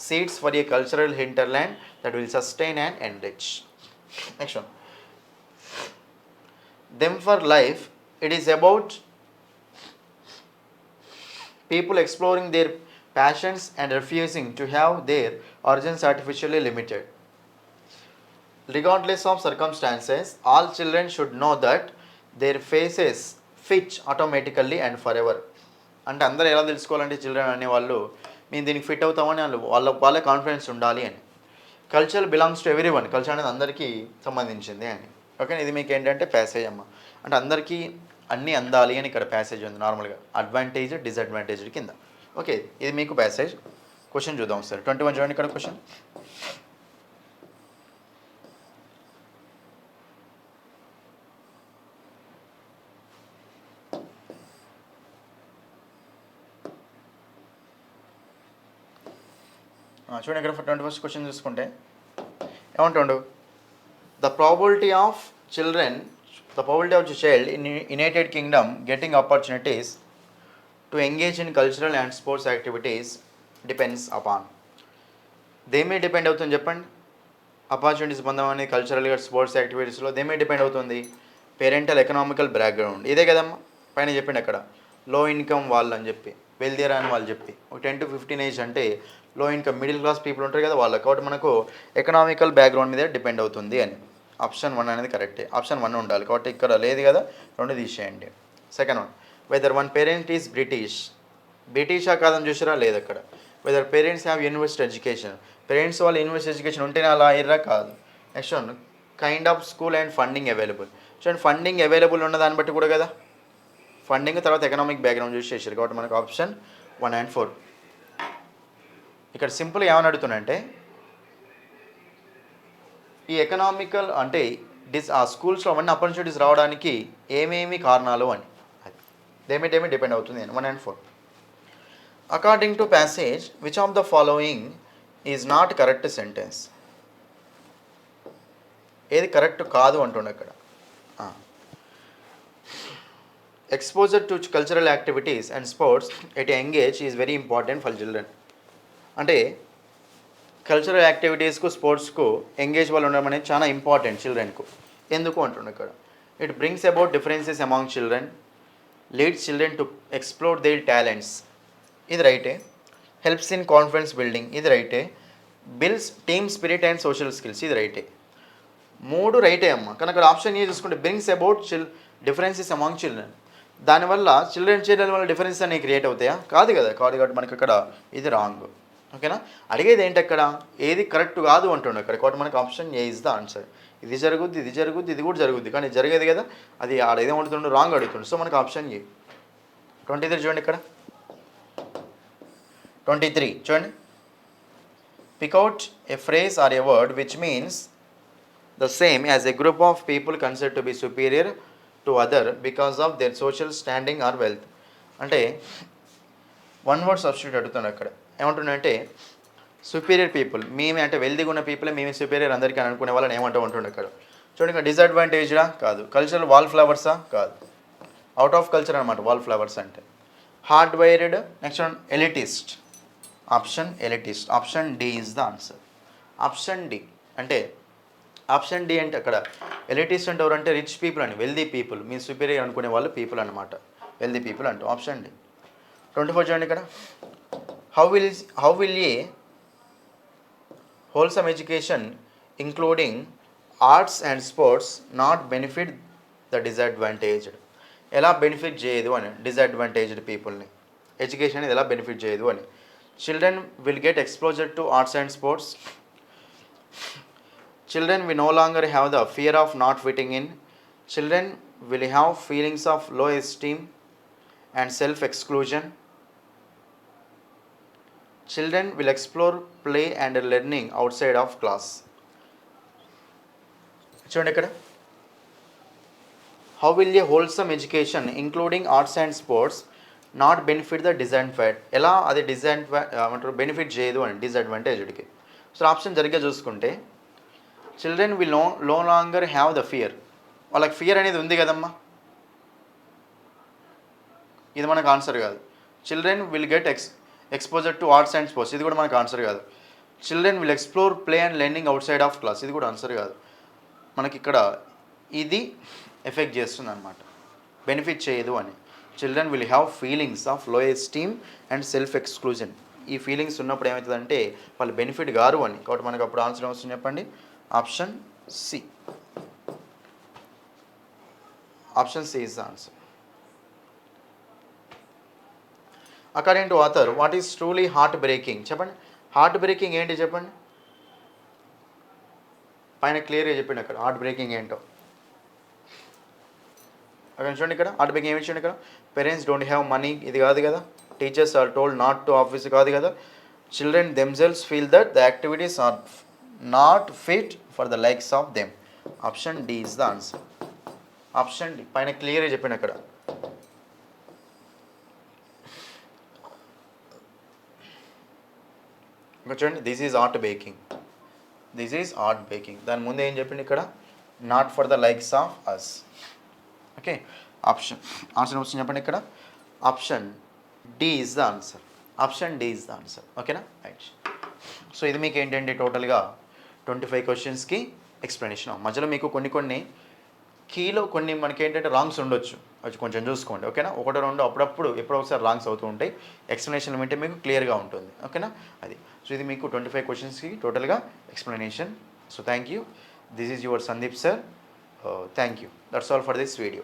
Speaker 1: seeds for a cultural hinterland that will sustain and enrich. Next one. Them for life, it is about people exploring their passions and refusing to have their origins artificially limited. Regardless of circumstances, all children should know that their faces fit automatically and forever. అంటే అందరూ ఎలా తెలుసుకోవాలంటే children అనేవాళ్ళు మేము దీనికి fit అవుతామని వాళ్ళ confidence ఉండాలి అని. Culture belongs to every one, culture అనేది అందరికీ సంబంధించింది అని. ఓకే, ఇది మీకు ఏంటంటే ప్యాసేజ్ అమ్మ, అంటే అందరికీ అన్నీ అందాలి అని ఇక్కడ ప్యాసేజ్ ఉంది నార్మల్గా, అడ్వాంటేజ్ డిసడ్వాంటేజ్ కింద. ఓకే, ఇది మీకు ప్యాసేజ్. క్వశ్చన్ చూద్దాం సార్. 21 చూడండి ఇక్కడ క్వశ్చన్. చూడండి ఇక్కడ 21st క్వశ్చన్ చూసుకుంటే ఏమంటుండు, the probability of child in United Kingdom getting opportunities to engage in cultural and sports activities depends upon. దేమే డిపెండ్ అవుతుంది చెప్పండి? ఆపర్చునిటీస్ పొందమని కల్చరల్గా స్పోర్ట్స్ యాక్టివిటీస్లో దేమే డిపెండ్ అవుతుంది? పేరెంటల్ ఎకనామికల్ బ్యాక్గ్రౌండ్, ఇదే కదమ్మా పైన చెప్పిండి అక్కడ. లో ఇన్కమ్ వాళ్ళు అని చెప్పి, వెల్దియర్ అని వాళ్ళు చెప్పి, ఒక 10 to 15 ఏజ్ అంటే low income middle class people ఉంటారు కదా వాళ్ళకి, కాబట్టి మనకు ఎకనామికల్ బ్యాక్గ్రౌండ్ మీద డిపెండ్ అవుతుంది అని. ఆప్షన్ 1 అనేది కరెక్టే, ఆప్షన్ 1 ఉండాలి కాబట్టి ఇక్కడ లేదు కదా, 2 తీసేయండి. Second one, whether one parent is బ్రిటిషా కాదని చూసారా? లేదు అక్కడ. Whether parents have university education, parents వాళ్ళు యూనివర్సిటీ ఎడ్యుకేషన్ ఉంటేనే అలా అయ్యారా? కాదు. Next one, kind of school and funding available. చూడండి ఫండింగ్ అవైలబుల్ ఉన్న దాన్ని బట్టి కూడా కదా, ఫండింగ్ తర్వాత ఎకనామిక్ బ్యాక్గ్రౌండ్ చూసి చేశారు కాబట్టి మనకు ఆప్షన్ 1 and 4. ఇక్కడ సింపుల్గా ఏమని అడుగుతున్నంటే ఈ ఎకనామికల్ అంటే ఆ స్కూల్స్లో అవన్నీ ఆపర్చునిటీస్ రావడానికి ఏమేమి కారణాలు అని, దేమేమి డిపెండ్ అవుతుంది అని. 1 and 4. According to passage which of the following is not correct sentence. ఏది కరెక్ట్ కాదు అంటుండే అక్కడ. Exposure to cultural activities and sports at young age is very important for children. అంటే కల్చరల్ యాక్టివిటీస్కు స్పోర్ట్స్కు ఎంగేజ్ వాళ్ళు ఉండడం అనేది చాలా ఇంపార్టెంట్ చిల్డ్రన్కు. ఎందుకు అంటుండే ఇక్కడ, it brings about differences among children, leads children to explore there talents, ఇది రైటే. హెల్ప్స్ ఇన్ కాన్ఫిడెన్స్ బిల్డింగ్, ఇది రైటే. Builds team spirit and social skills, ఇది రైటే. 3 రైటే అమ్మ. కనుక ఆప్షన్ ఏ చూసుకుంటే brings about differences among children, దానివల్ల చిల్డ్రన్ వల్ల డిఫరెన్స్ అనేవి క్రియేట్ అవుతాయా? కాదు కదా, కాదు కాబట్టి మనకి ఇక్కడ ఇది రాంగ్. ఓకేనా, అడిగేది ఏంటి అక్కడ, ఏది కరెక్ట్ కాదు అంటుండే అక్కడ, కాబట్టి మనకు option A is the answer. ఇది జరుగుద్ది, ఇది కూడా జరుగుద్ది, కానీ జరిగేది కదా అది ఆడ ఏదో అడుగుతుండో రాంగ్ అడుగుతుండు. సో మనకు ఆప్షన్ ఏ. 23 చూడండి ఇక్కడ. 23 చూడండి. Pick out a phrase or a word which means the same as a group of people considered to be superior to other because of their social standing or wealth. అంటే 1 word substitute అడుగుతున్నాడు అక్కడ. ఏమంటుండే, superior people మేమే, అంటే వెల్దీగా ఉన్న పీపులే మేమే superior అందరికీ అని అనుకునే వాళ్ళని ఏమంటూ ఉంటుండే అక్కడ. చూడండి ఇక్కడ డిసడ్వాంటేజ్డా? కాదు. కల్చరల్ వాల్ ఫ్లవర్సా? కాదు. అవుట్ ఆఫ్ కల్చర్ అనమాట వాల్ ఫ్లవర్స్ అంటే. Hard wired. Next one elitist. Option elitist, option D is the answer. Option D అంటే ఆప్షన్ డి అంటే అక్కడ ఎలిటిస్ట్ అంటే ఎవరంటే రిచ్ పీపుల్ అని, వెల్దీ పీపుల్, మీ సుపీరియర్ అనుకునే వాళ్ళు పీపుల్ అనమాట, వెల్దీ పీపుల్ అంటూ. Option D. 24 చూడండి ఇక్కడ. How will a wholesome education including arts and sports not benefit the disadvantaged. ఎలా బెనిఫిట్ చేయదు అని డిసడ్వాంటేజ్డ్ పీపుల్ని, ఎడ్యుకేషన్ అనేది ఎలా బెనిఫిట్ చేయదు అని. Children will get exposure to arts and sports. Children will no longer have the fear of not fitting in. Children will have feelings of low esteem and self-exclusion. Children will explore play and learning outside of class. చూడండి ఇక్కడ. How will a wholesome education including arts and sports not benefit the disadvantage? ఎలా అది ఏమంటారు benefit చేయదు అని డిసడ్వాంటేజ్డ్కి. So option జరిగే చూసుకుంటే children will know longer have the fear, వాళ్ళకి ఫియర్ అనేది ఉంది కదమ్మా, ఇది మనకు ఆన్సర్ కాదు. Children will get exposure to arts and sports, ఇది కూడా మనకు ఆన్సర్ కాదు. Children will explore play and learning out side of class, ఇది కూడా ఆన్సర్ కాదు. మనకి ఇక్కడ ఇది ఎఫెక్ట్ చేస్తుంది అనమాట, బెనిఫిట్ చేయదు అని. Children will have feelings of లో ఎస్టీమ్ అండ్ సెల్ఫ్ ఎక్స్క్లూజన్, ఈ ఫీలింగ్స్ ఉన్నప్పుడు ఏమవుతుందంటే వాళ్ళు బెనిఫిట్ గారు అని. కాబట్టి మనకు అప్పుడు ఆన్సర్ ఏమొస్తుంది చెప్పండి, option C. Option C is the answer. According to author, what is truly heart breaking, చెప్పండి. హార్ట్ బ్రేకింగ్ ఏంటి చెప్పండి, పైన క్లియర్గా చెప్పిండి అక్కడ హార్ట్ బ్రేకింగ్ ఏంటో. అక్కడ చూడండి, ఇక్కడ హార్ట్ బ్రేకింగ్ ఏమి ఇచ్చిండి ఇక్కడ, పేరెంట్స్ డోంట్ హ్యావ్ మనీ, ఇది కాదు కదా. Teachers are told not to office, కాదు కదా. Children themselves feel that the activities are not fit for the likes of them. Option D is the answer. Option D పైన క్లియర్గా చెప్పిన అక్కడ. ఇక్కడ చూడండి, this is heart breaking, this is heart breaking. దాని ముందు ఏం చెప్పింది ఇక్కడ, not for the likes of us. Okay, option answer వచ్చింది చెప్పండి ఇక్కడ, option D is the answer. Option D is the answer. ఓకేనా, రైట్. సో ఇది మీకు ఏంటంటే టోటల్గా 25 క్వశ్చన్స్కి ఎక్స్ప్లెనేషన్. మధ్యలో మీకు కొన్ని కీలో కొన్ని మనకి ఏంటంటే రాంగ్స్ ఉండొచ్చు, అది కొంచెం చూసుకోండి. ఓకేనా, ఒకటి రెండు అప్పుడప్పుడు ఎప్పుడో ఒకసారి రాంగ్స్ అవుతూ ఉంటాయి. ఎక్స్ప్లెనేషన్ వింటే మీకు క్లియర్గా ఉంటుంది. ఓకేనా, అది. సో ఇది మీకు 25 క్వశ్చన్స్కి టోటల్గా explanation. So thank you. This is your Sandeep sir. Thank you. That's all for this video.